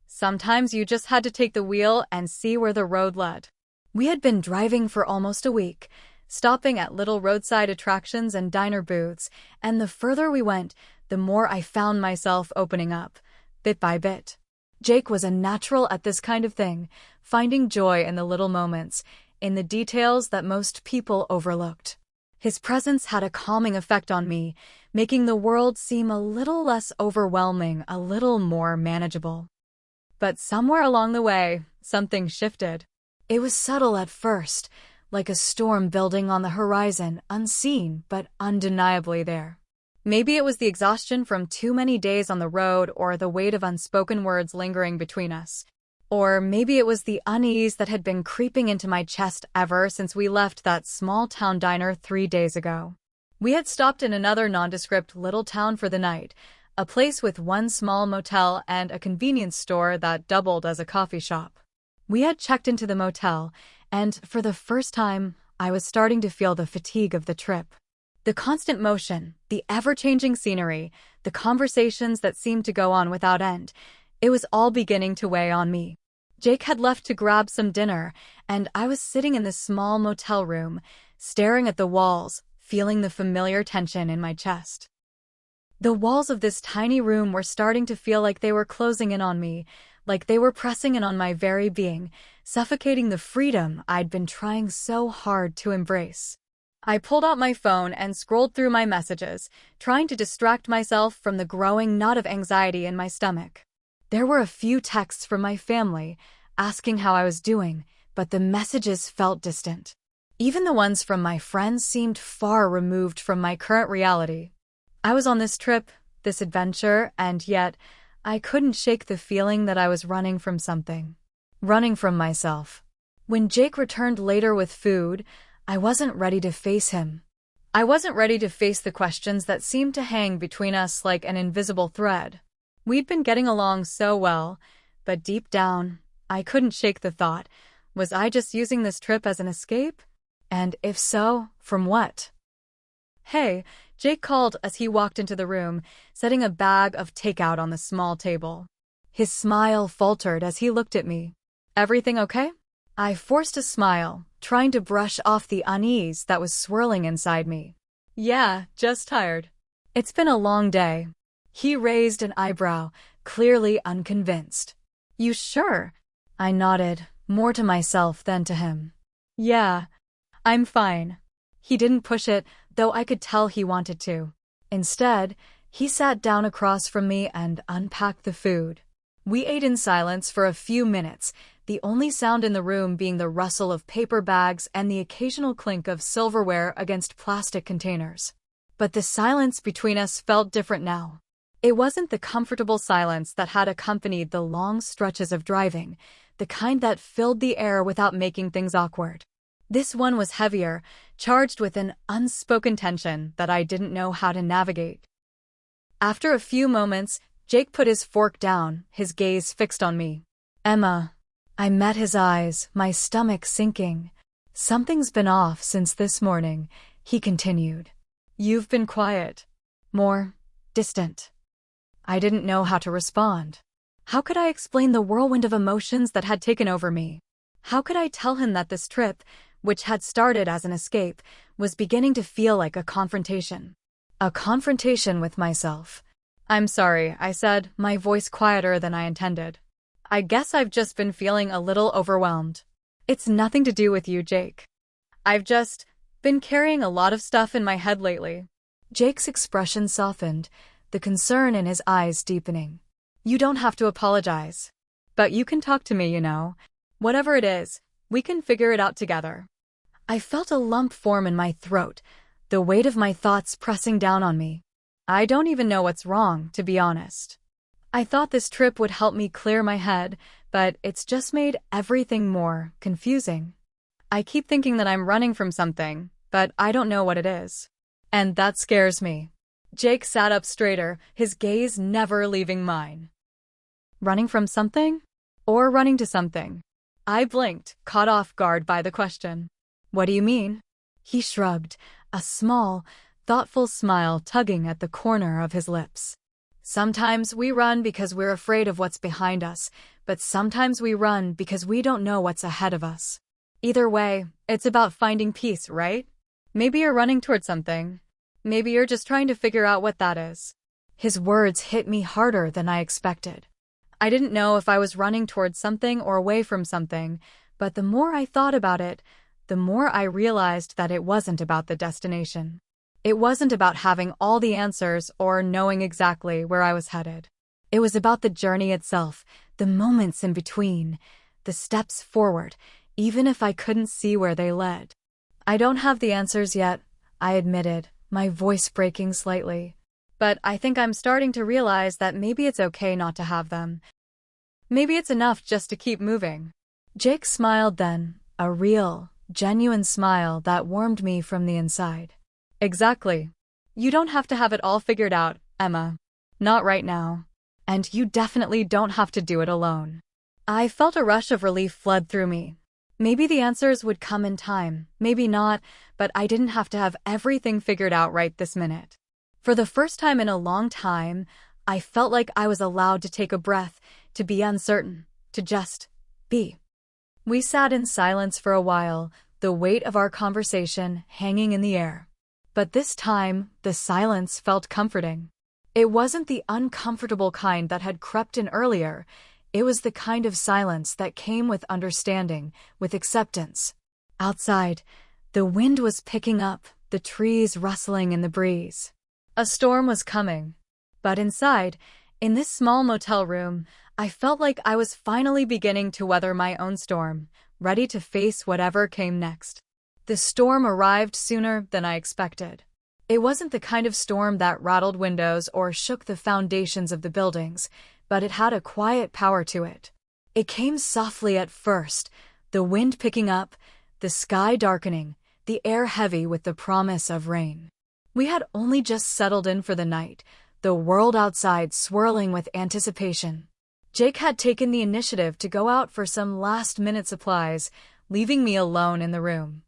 Sometimes you just had to take the wheel and see where the road led. We had been driving for almost a week, stopping at little roadside attractions and diner booths, and the further we went, the more I found myself opening up, bit by bit. Jake was a natural at this kind of thing, finding joy in the little moments, in the details that most people overlooked. His presence had a calming effect on me, making the world seem a little less overwhelming, a little more manageable. But somewhere along the way, something shifted. It was subtle at first, like a storm building on the horizon, unseen but undeniably there. Maybe it was the exhaustion from too many days on the road or the weight of unspoken words lingering between us. Or maybe it was the unease that had been creeping into my chest ever since we left that small-town diner 3 days ago. We had stopped in another nondescript little town for the night, a place with one small motel and a convenience store that doubled as a coffee shop. We had checked into the motel, and for the first time, I was starting to feel the fatigue of the trip. The constant motion, the ever-changing scenery, the conversations that seemed to go on without end, it was all beginning to weigh on me. Jake had left to grab some dinner, and I was sitting in the small motel room, staring at the walls, feeling the familiar tension in my chest. The walls of this tiny room were starting to feel like they were closing in on me, like they were pressing in on my very being, suffocating the freedom I'd been trying so hard to embrace. I pulled out my phone and scrolled through my messages, trying to distract myself from the growing knot of anxiety in my stomach. There were a few texts from my family, asking how I was doing, but the messages felt distant. Even the ones from my friends seemed far removed from my current reality. I was on this trip, this adventure, and yet I couldn't shake the feeling that I was running from something. Running from myself. When Jake returned later with food, I wasn't ready to face him. I wasn't ready to face the questions that seemed to hang between us like an invisible thread. We'd been getting along so well, but deep down, I couldn't shake the thought, was I just using this trip as an escape? And if so, from what? Hey, Jake called as he walked into the room, setting a bag of takeout on the small table. His smile faltered as he looked at me. Everything okay? I forced a smile, trying to brush off the unease that was swirling inside me. Yeah, just tired. It's been a long day. He raised an eyebrow, clearly unconvinced. You sure? I nodded, more to myself than to him. Yeah, I'm fine. He didn't push it, though I could tell he wanted to. Instead, he sat down across from me and unpacked the food. We ate in silence for a few minutes, the only sound in the room being the rustle of paper bags and the occasional clink of silverware against plastic containers. But the silence between us felt different now. It wasn't the comfortable silence that had accompanied the long stretches of driving, the kind that filled the air without making things awkward. This one was heavier, charged with an unspoken tension that I didn't know how to navigate. After a few moments, Jake put his fork down, his gaze fixed on me. Emma. I met his eyes, my stomach sinking. Something's been off since this morning, he continued. You've been quiet. More distant. I didn't know how to respond. How could I explain the whirlwind of emotions that had taken over me? How could I tell him that this trip, which had started as an escape, was beginning to feel like a confrontation? A confrontation with myself. I'm sorry, I said, my voice quieter than I intended. I guess I've just been feeling a little overwhelmed. It's nothing to do with you, Jake. I've just been carrying a lot of stuff in my head lately. Jake's expression softened, the concern in his eyes deepening. You don't have to apologize. But you can talk to me, you know. Whatever it is, we can figure it out together. I felt a lump form in my throat, the weight of my thoughts pressing down on me. I don't even know what's wrong, to be honest. I thought this trip would help me clear my head, but it's just made everything more confusing. I keep thinking that I'm running from something, but I don't know what it is. And that scares me. Jake sat up straighter, his gaze never leaving mine. Running from something? Or running to something? I blinked, caught off guard by the question. What do you mean? He shrugged, a small, thoughtful smile tugging at the corner of his lips. Sometimes we run because we're afraid of what's behind us, but sometimes we run because we don't know what's ahead of us. Either way, it's about finding peace, right? Maybe you're running toward something. Maybe you're just trying to figure out what that is. His words hit me harder than I expected. I didn't know if I was running towards something or away from something, but the more I thought about it, the more I realized that it wasn't about the destination. It wasn't about having all the answers or knowing exactly where I was headed. It was about the journey itself, the moments in between, the steps forward, even if I couldn't see where they led. I don't have the answers yet, I admitted, my voice breaking slightly. But I think I'm starting to realize that maybe it's okay not to have them. Maybe it's enough just to keep moving. Jake smiled then, a real, genuine smile that warmed me from the inside. Exactly. You don't have to have it all figured out, Emma. Not right now. And you definitely don't have to do it alone. I felt a rush of relief flood through me. Maybe the answers would come in time, maybe not, but I didn't have to have everything figured out right this minute. For the first time in a long time, I felt like I was allowed to take a breath, to be uncertain, to just be. We sat in silence for a while, the weight of our conversation hanging in the air. But this time, the silence felt comforting. It wasn't the uncomfortable kind that had crept in earlier. It was the kind of silence that came with understanding, with acceptance. Outside, the wind was picking up, the trees rustling in the breeze. A storm was coming. But inside, in this small motel room, I felt like I was finally beginning to weather my own storm, ready to face whatever came next. The storm arrived sooner than I expected. It wasn't the kind of storm that rattled windows or shook the foundations of the buildings, but it had a quiet power to it. It came softly at first, the wind picking up, the sky darkening, the air heavy with the promise of rain. We had only just settled in for the night, the world outside swirling with anticipation. Jake had taken the initiative to go out for some last-minute supplies, leaving me alone in the room.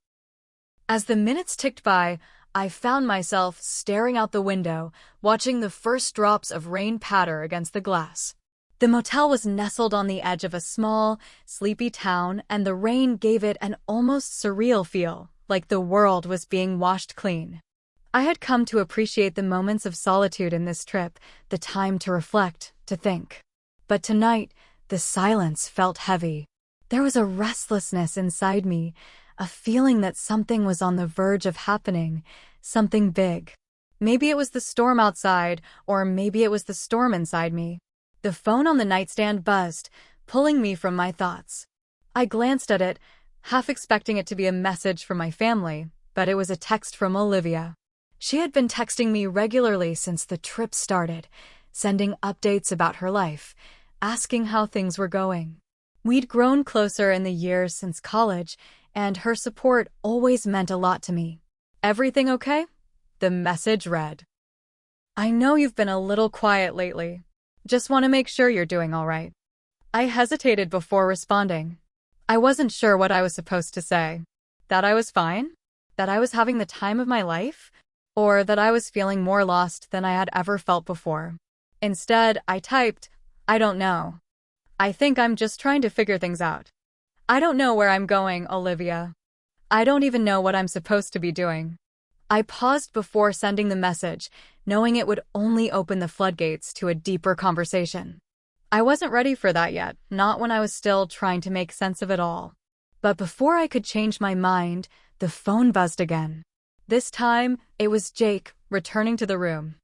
As the minutes ticked by, I found myself staring out the window, watching the first drops of rain patter against the glass. The motel was nestled on the edge of a small, sleepy town, and the rain gave it an almost surreal feel, like the world was being washed clean. I had come to appreciate the moments of solitude in this trip, the time to reflect, to think. But tonight, the silence felt heavy. There was a restlessness inside me, a feeling that something was on the verge of happening, something big. Maybe it was the storm outside, or maybe it was the storm inside me. The phone on the nightstand buzzed, pulling me from my thoughts. I glanced at it, half expecting it to be a message from my family, but it was a text from Olivia. She had been texting me regularly since the trip started, sending updates about her life, asking how things were going. We'd grown closer in the years since college, and her support always meant a lot to me. Everything okay? The message read. I know you've been a little quiet lately. Just want to make sure you're doing all right. I hesitated before responding. I wasn't sure what I was supposed to say. That I was fine? That I was having the time of my life? Or that I was feeling more lost than I had ever felt before. Instead, I typed, I don't know. I think I'm just trying to figure things out. I don't know where I'm going, Olivia. I don't even know what I'm supposed to be doing. I paused before sending the message, knowing it would only open the floodgates to a deeper conversation. I wasn't ready for that yet, not when I was still trying to make sense of it all. But before I could change my mind, the phone buzzed again. This time, it was Jake, returning to the room.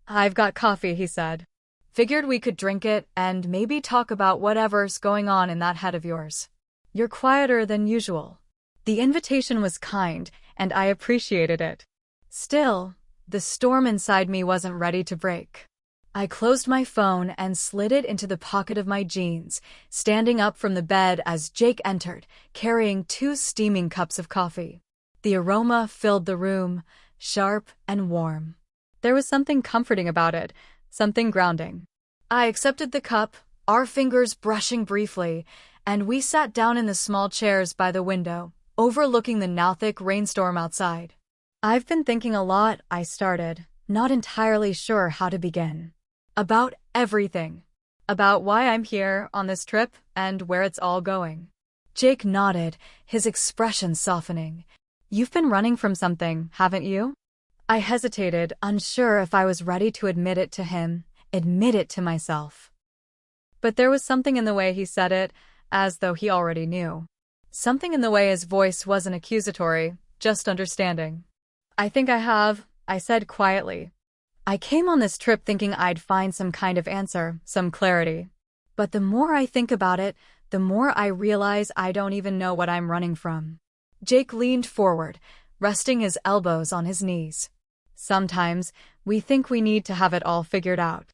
I've got coffee, he said. Figured we could drink it and maybe talk about whatever's going on in that head of yours. You're quieter than usual. The invitation was kind, and I appreciated it. Still, the storm inside me wasn't ready to break. I closed my phone and slid it into the pocket of my jeans, standing up from the bed as Jake entered, carrying 2 steaming cups of coffee. The aroma filled the room, sharp and warm. There was something comforting about it, something grounding. I accepted the cup, our fingers brushing briefly, and we sat down in the small chairs by the window, overlooking the now thick rainstorm outside. I've been thinking a lot, I started, not entirely sure how to begin. About everything. About why I'm here on this trip and where it's all going. Jake nodded, his expression softening. You've been running from something, haven't you? I hesitated, unsure if I was ready to admit it to him, admit it to myself. But there was something in the way he said it, as though he already knew. Something in the way his voice wasn't accusatory, just understanding. I think I have, I said quietly. I came on this trip thinking I'd find some kind of answer, some clarity. But the more I think about it, the more I realize I don't even know what I'm running from. Jake leaned forward, resting his elbows on his knees. Sometimes, we think we need to have it all figured out.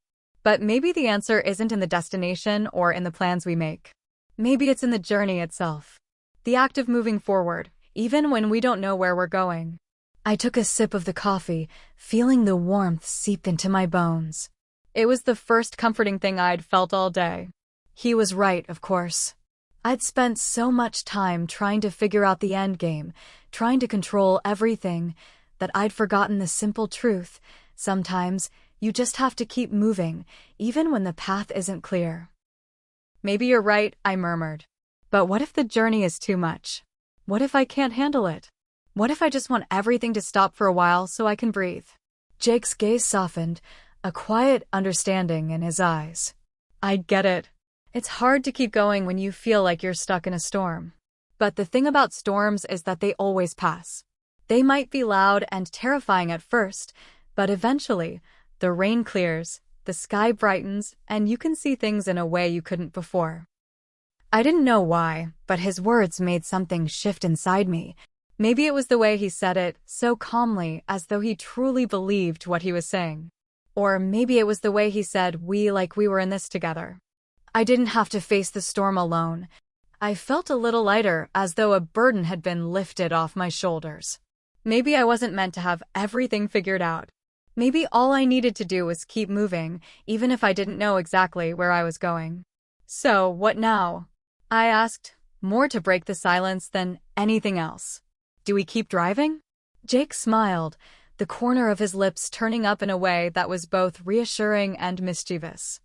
But maybe the answer isn't in the destination or in the plans we make. Maybe it's in the journey itself. The act of moving forward, even when we don't know where we're going. I took a sip of the coffee, feeling the warmth seep into my bones. It was the first comforting thing I'd felt all day. He was right, of course. I'd spent so much time trying to figure out the end game, trying to control everything, that I'd forgotten the simple truth. Sometimes, you just have to keep moving, even when the path isn't clear. Maybe you're right, I murmured. But what if the journey is too much? What if I can't handle it? What if I just want everything to stop for a while so I can breathe? Jake's gaze softened, a quiet understanding in his eyes. I get it. It's hard to keep going when you feel like you're stuck in a storm. But the thing about storms is that they always pass. They might be loud and terrifying at first, but eventually, the rain clears, the sky brightens, and you can see things in a way you couldn't before. I didn't know why, but his words made something shift inside me. Maybe it was the way he said it, so calmly, as though he truly believed what he was saying. Or maybe it was the way he said we like we were in this together. I didn't have to face the storm alone. I felt a little lighter, as though a burden had been lifted off my shoulders. Maybe I wasn't meant to have everything figured out. Maybe all I needed to do was keep moving, even if I didn't know exactly where I was going. So, what now? I asked, more to break the silence than anything else. Do we keep driving? Jake smiled, the corner of his lips turning up in a way that was both reassuring and mischievous.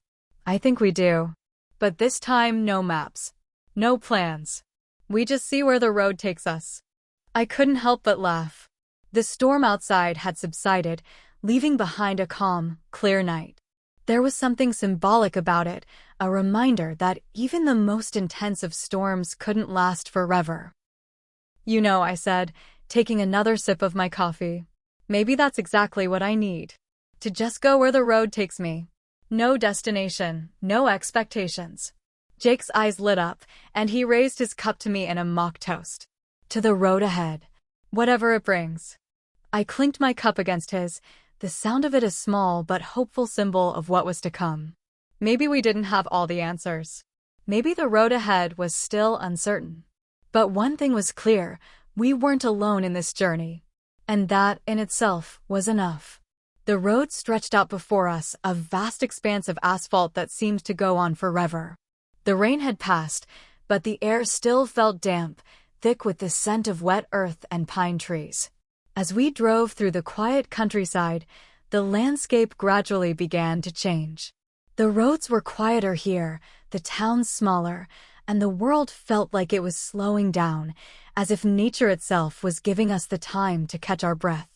I think we do. But this time, no maps. No plans. We just see where the road takes us. I couldn't help but laugh. The storm outside had subsided, leaving behind a calm, clear night. There was something symbolic about it, a reminder that even the most intense of storms couldn't last forever. You know, I said, taking another sip of my coffee. Maybe that's exactly what I need. To just go where the road takes me. No destination, no expectations. Jake's eyes lit up, and he raised his cup to me in a mock toast. To the road ahead. Whatever it brings. I clinked my cup against his, the sound of it a small but hopeful symbol of what was to come. Maybe we didn't have all the answers. Maybe the road ahead was still uncertain. But one thing was clear, we weren't alone in this journey. And that, in itself, was enough. The road stretched out before us, a vast expanse of asphalt that seemed to go on forever. The rain had passed, but the air still felt damp, thick with the scent of wet earth and pine trees. As we drove through the quiet countryside, the landscape gradually began to change. The roads were quieter here, the towns smaller, and the world felt like it was slowing down, as if nature itself was giving us the time to catch our breath.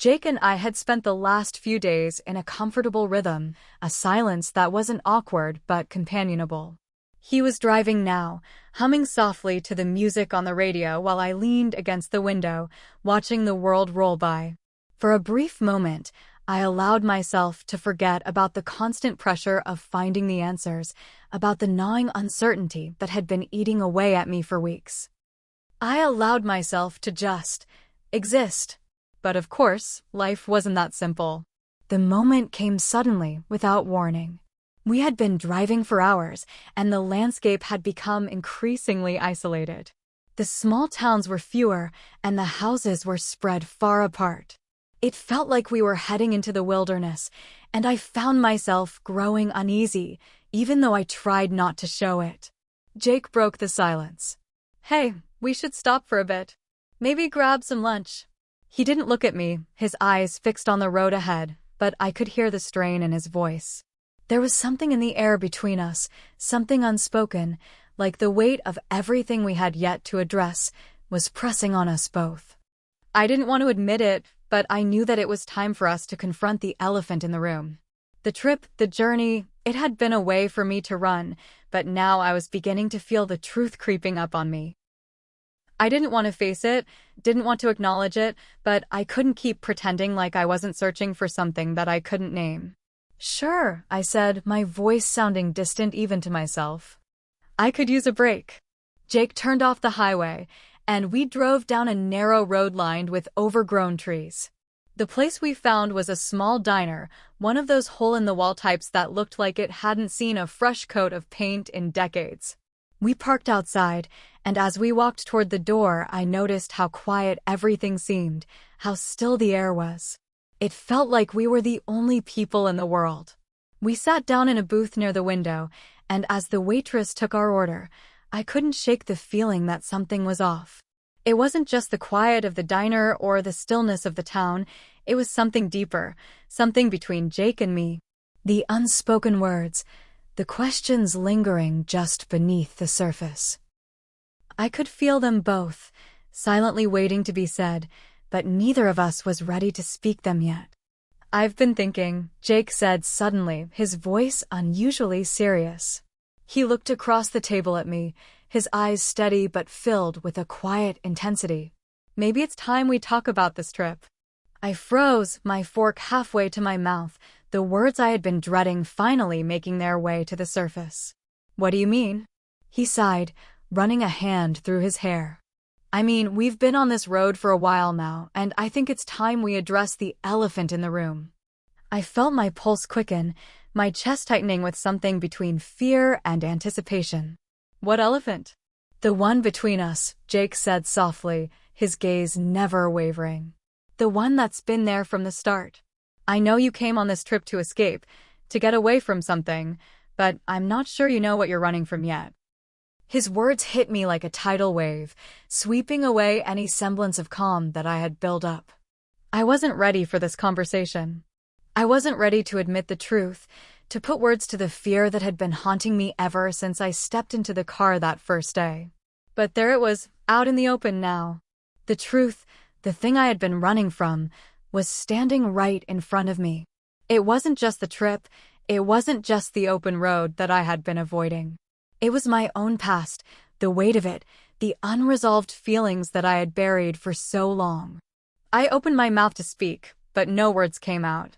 Jake and I had spent the last few days in a comfortable rhythm, a silence that wasn't awkward but companionable. He was driving now, humming softly to the music on the radio while I leaned against the window, watching the world roll by. For a brief moment, I allowed myself to forget about the constant pressure of finding the answers, about the gnawing uncertainty that had been eating away at me for weeks. I allowed myself to just exist. But of course, life wasn't that simple. The moment came suddenly, without warning. We had been driving for hours, and the landscape had become increasingly isolated. The small towns were fewer, and the houses were spread far apart. It felt like we were heading into the wilderness, and I found myself growing uneasy, even though I tried not to show it. Jake broke the silence. Hey, we should stop for a bit. Maybe grab some lunch. He didn't look at me, his eyes fixed on the road ahead, but I could hear the strain in his voice. There was something in the air between us, something unspoken, like the weight of everything we had yet to address, was pressing on us both. I didn't want to admit it, but I knew that it was time for us to confront the elephant in the room. The trip, the journey, it had been a way for me to run, but now I was beginning to feel the truth creeping up on me. I didn't want to face it, didn't want to acknowledge it, but I couldn't keep pretending like I wasn't searching for something that I couldn't name. "Sure," I said, my voice sounding distant even to myself. "I could use a break." Jake turned off the highway, and we drove down a narrow road lined with overgrown trees. The place we found was a small diner, one of those hole-in-the-wall types that looked like it hadn't seen a fresh coat of paint in decades. We parked outside, and as we walked toward the door, I noticed how quiet everything seemed, how still the air was. It felt like we were the only people in the world. We sat down in a booth near the window, and as the waitress took our order, I couldn't shake the feeling that something was off. It wasn't just the quiet of the diner or the stillness of the town, it was something deeper, something between Jake and me. The unspoken words, the questions lingering just beneath the surface. I could feel them both, silently waiting to be said, but neither of us was ready to speak them yet. "I've been thinking," Jake said suddenly, his voice unusually serious. He looked across the table at me, his eyes steady but filled with a quiet intensity. "Maybe it's time we talk about this trip." I froze, my fork halfway to my mouth, the words I had been dreading finally making their way to the surface. "What do you mean?" He sighed, running a hand through his hair. "I mean, we've been on this road for a while now, and I think it's time we address the elephant in the room." I felt my pulse quicken, my chest tightening with something between fear and anticipation. "What elephant?" "The one between us," Jake said softly, his gaze never wavering. "The one that's been there from the start. I know you came on this trip to escape, to get away from something, but I'm not sure you know what you're running from yet." His words hit me like a tidal wave, sweeping away any semblance of calm that I had built up. I wasn't ready for this conversation. I wasn't ready to admit the truth, to put words to the fear that had been haunting me ever since I stepped into the car that first day. But there it was, out in the open now. The truth, the thing I had been running from, was standing right in front of me. It wasn't just the trip, it wasn't just the open road that I had been avoiding. It was my own past, the weight of it, the unresolved feelings that I had buried for so long. I opened my mouth to speak, but no words came out.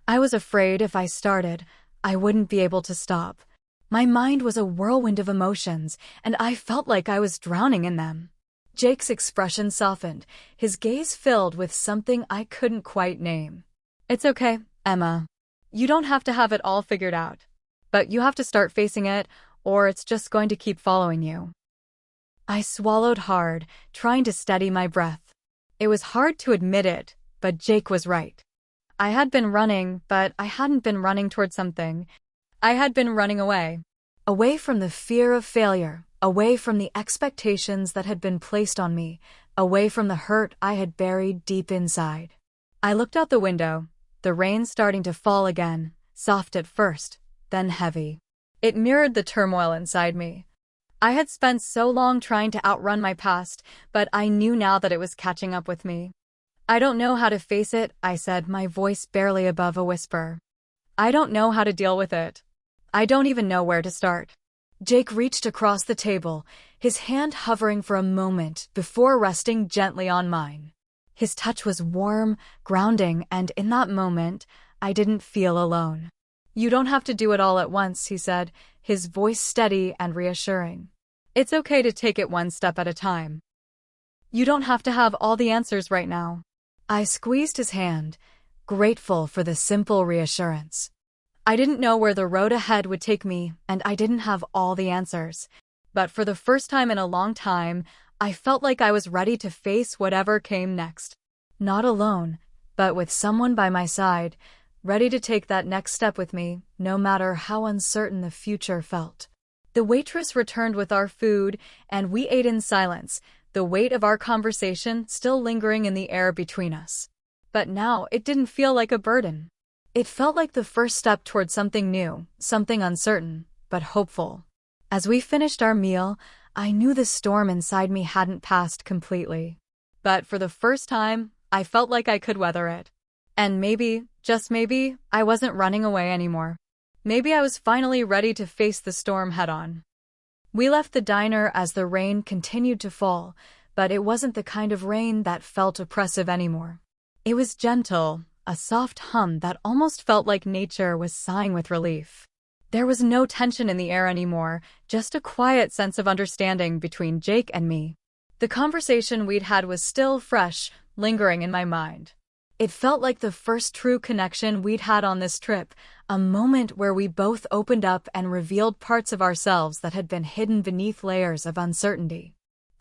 I was afraid if I started, I wouldn't be able to stop. My mind was a whirlwind of emotions, and I felt like I was drowning in them. Jake's expression softened, his gaze filled with something I couldn't quite name. "It's okay, Emma. You don't have to have it all figured out. But you have to start facing it, or it's just going to keep following you." I swallowed hard, trying to steady my breath. It was hard to admit it, but Jake was right. I had been running, but I hadn't been running toward something. I had been running away. Away from the fear of failure, away from the expectations that had been placed on me, away from the hurt I had buried deep inside. I looked out the window, the rain starting to fall again, soft at first, then heavy. It mirrored the turmoil inside me. I had spent so long trying to outrun my past, but I knew now that it was catching up with me. "I don't know how to face it," I said, my voice barely above a whisper. "I don't know how to deal with it. I don't even know where to start." Jake reached across the table, his hand hovering for a moment before resting gently on mine. His touch was warm, grounding, and in that moment, I didn't feel alone. "You don't have to do it all at once," he said, his voice steady and reassuring. "It's okay to take it one step at a time. You don't have to have all the answers right now." I squeezed his hand, grateful for the simple reassurance. I didn't know where the road ahead would take me, and I didn't have all the answers. But for the first time in a long time, I felt like I was ready to face whatever came next. Not alone, but with someone by my side, ready to take that next step with me, no matter how uncertain the future felt. The waitress returned with our food, and we ate in silence, the weight of our conversation still lingering in the air between us. But now it didn't feel like a burden. It felt like the first step toward something new, something uncertain, but hopeful. As we finished our meal, I knew the storm inside me hadn't passed completely. But for the first time, I felt like I could weather it. And maybe, just maybe, I wasn't running away anymore. Maybe I was finally ready to face the storm head-on. We left the diner as the rain continued to fall, but it wasn't the kind of rain that felt oppressive anymore. It was gentle, a soft hum that almost felt like nature was sighing with relief. There was no tension in the air anymore, just a quiet sense of understanding between Jake and me. The conversation we'd had was still fresh, lingering in my mind. It felt like the first true connection we'd had on this trip, a moment where we both opened up and revealed parts of ourselves that had been hidden beneath layers of uncertainty.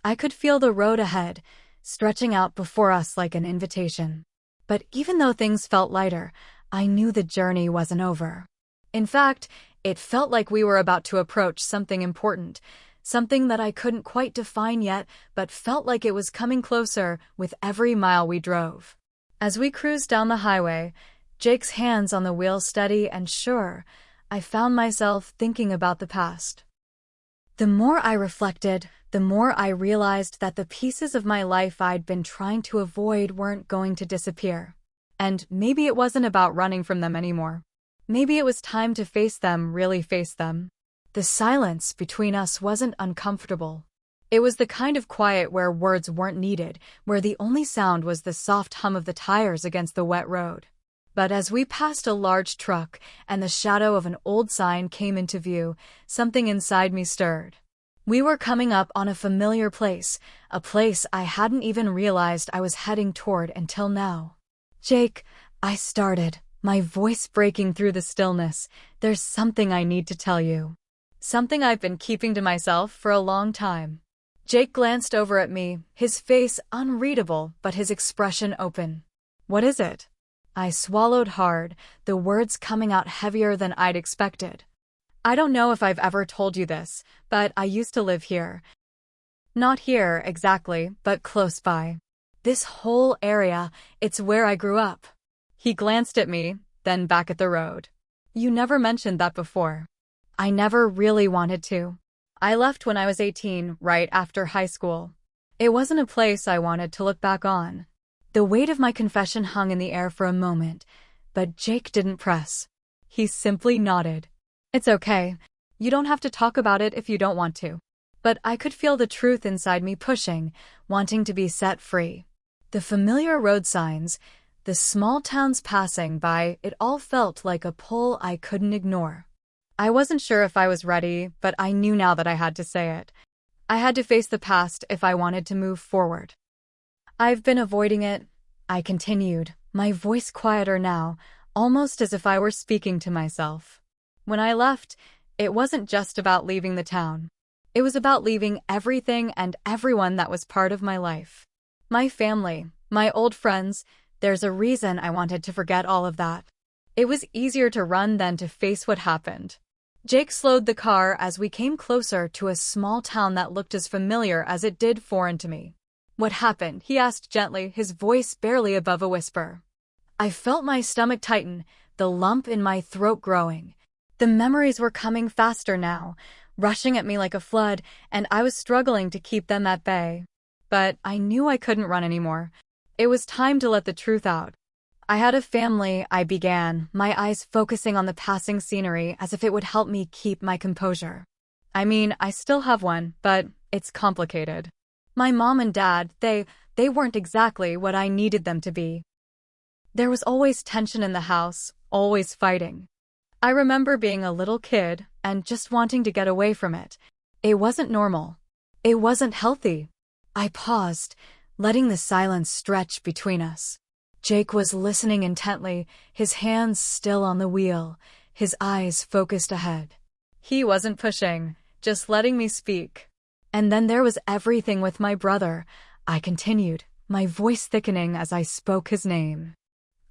I could feel the road ahead, stretching out before us like an invitation. But even though things felt lighter, I knew the journey wasn't over. In fact, it felt like we were about to approach something important, something that I couldn't quite define yet, but felt like it was coming closer with every mile we drove. As we cruised down the highway, Jake's hands on the wheel steady and sure, I found myself thinking about the past. The more I reflected, the more I realized that the pieces of my life I'd been trying to avoid weren't going to disappear. And maybe it wasn't about running from them anymore. Maybe it was time to face them, really face them. The silence between us wasn't uncomfortable. It was the kind of quiet where words weren't needed, where the only sound was the soft hum of the tires against the wet road. But as we passed a large truck and the shadow of an old sign came into view, something inside me stirred. We were coming up on a familiar place, a place I hadn't even realized I was heading toward until now. "Jake," I started, my voice breaking through the stillness, "there's something I need to tell you. Something I've been keeping to myself for a long time." Jake glanced over at me, his face unreadable but his expression open. "What is it?" I swallowed hard, the words coming out heavier than I'd expected. "I don't know if I've ever told you this, but I used to live here. Not here, exactly, but close by. This whole area, it's where I grew up." He glanced at me, then back at the road. "You never mentioned that before." I never really wanted to. I left when I was 18, right after high school. It wasn't a place I wanted to look back on. The weight of my confession hung in the air for a moment, but Jake didn't press. He simply nodded. "It's okay. You don't have to talk about it if you don't want to." But I could feel the truth inside me pushing, wanting to be set free. The familiar road signs, the small towns passing by, it all felt like a pull I couldn't ignore. I wasn't sure if I was ready, but I knew now that I had to say it. I had to face the past if I wanted to move forward. "I've been avoiding it," I continued, my voice quieter now, almost as if I were speaking to myself. "When I left, it wasn't just about leaving the town. It was about leaving everything and everyone that was part of my life. My family, my old friends, there's a reason I wanted to forget all of that. It was easier to run than to face what happened." Jake slowed the car as we came closer to a small town that looked as familiar as it did foreign to me. "What happened?" he asked gently, his voice barely above a whisper. I felt my stomach tighten, the lump in my throat growing. The memories were coming faster now, rushing at me like a flood, and I was struggling to keep them at bay. But I knew I couldn't run anymore. It was time to let the truth out. "I had a family," I began, my eyes focusing on the passing scenery as if it would help me keep my composure. "I mean, I still have one, but it's complicated. My mom and dad, they weren't exactly what I needed them to be. There was always tension in the house, always fighting. I remember being a little kid and just wanting to get away from it. It wasn't normal. It wasn't healthy." I paused, letting the silence stretch between us. Jake was listening intently, his hands still on the wheel, his eyes focused ahead. He wasn't pushing, just letting me speak. "And then there was everything with my brother," I continued, my voice thickening as I spoke his name.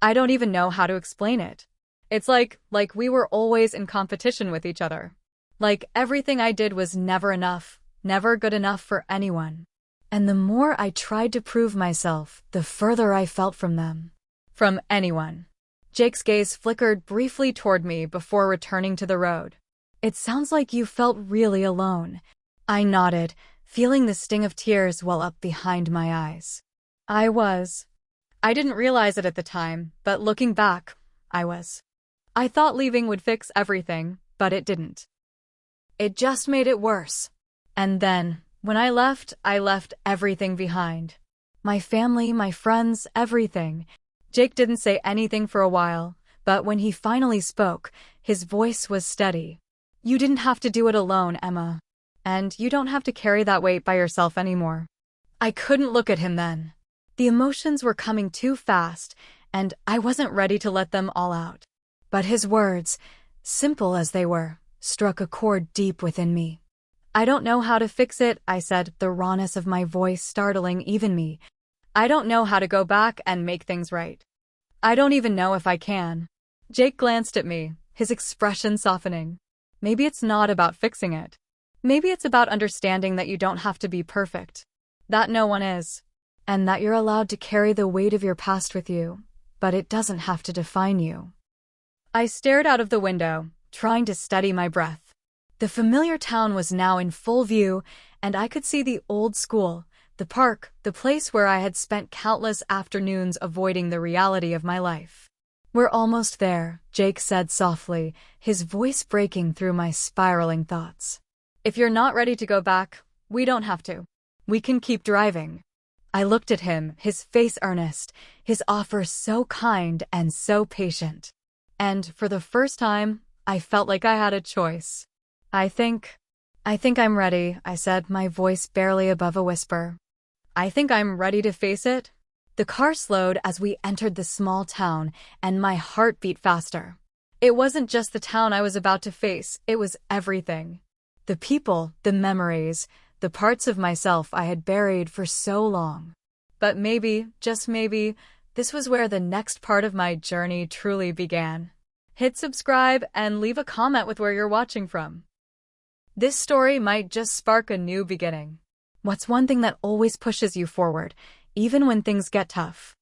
"I don't even know how to explain it. It's like we were always in competition with each other. Like everything I did was never enough, never good enough for anyone. And the more I tried to prove myself, the further I felt from them. From anyone." Jake's gaze flickered briefly toward me before returning to the road. "It sounds like you felt really alone." I nodded, feeling the sting of tears well up behind my eyes. I was. I didn't realize it at the time, but looking back, I was. I thought leaving would fix everything, but it didn't. It just made it worse. And then, when I left everything behind. My family, my friends, everything. Jake didn't say anything for a while, but when he finally spoke, his voice was steady. You didn't have to do it alone, Emma. And you don't have to carry that weight by yourself anymore. I couldn't look at him then. The emotions were coming too fast, and I wasn't ready to let them all out. But his words, simple as they were, struck a chord deep within me. I don't know how to fix it, I said, the rawness of my voice startling even me. I don't know how to go back and make things right. I don't even know if I can. Jake glanced at me, his expression softening. Maybe it's not about fixing it. Maybe it's about understanding that you don't have to be perfect. That no one is. And that you're allowed to carry the weight of your past with you, but it doesn't have to define you. I stared out of the window, trying to steady my breath. The familiar town was now in full view, and I could see the old school, the park, the place where I had spent countless afternoons avoiding the reality of my life. We're almost there, Jake said softly, his voice breaking through my spiraling thoughts. If you're not ready to go back, we don't have to. We can keep driving. I looked at him, his face earnest, his offer so kind and so patient. And for the first time, I felt like I had a choice. I think I'm ready, I said, my voice barely above a whisper. I think I'm ready to face it. The car slowed as we entered the small town, and my heart beat faster. It wasn't just the town I was about to face, it was everything. The people, the memories, the parts of myself I had buried for so long. But maybe, just maybe, this was where the next part of my journey truly began. Hit subscribe and leave a comment with where you're watching from. This story might just spark a new beginning. What's one thing that always pushes you forward, even when things get tough?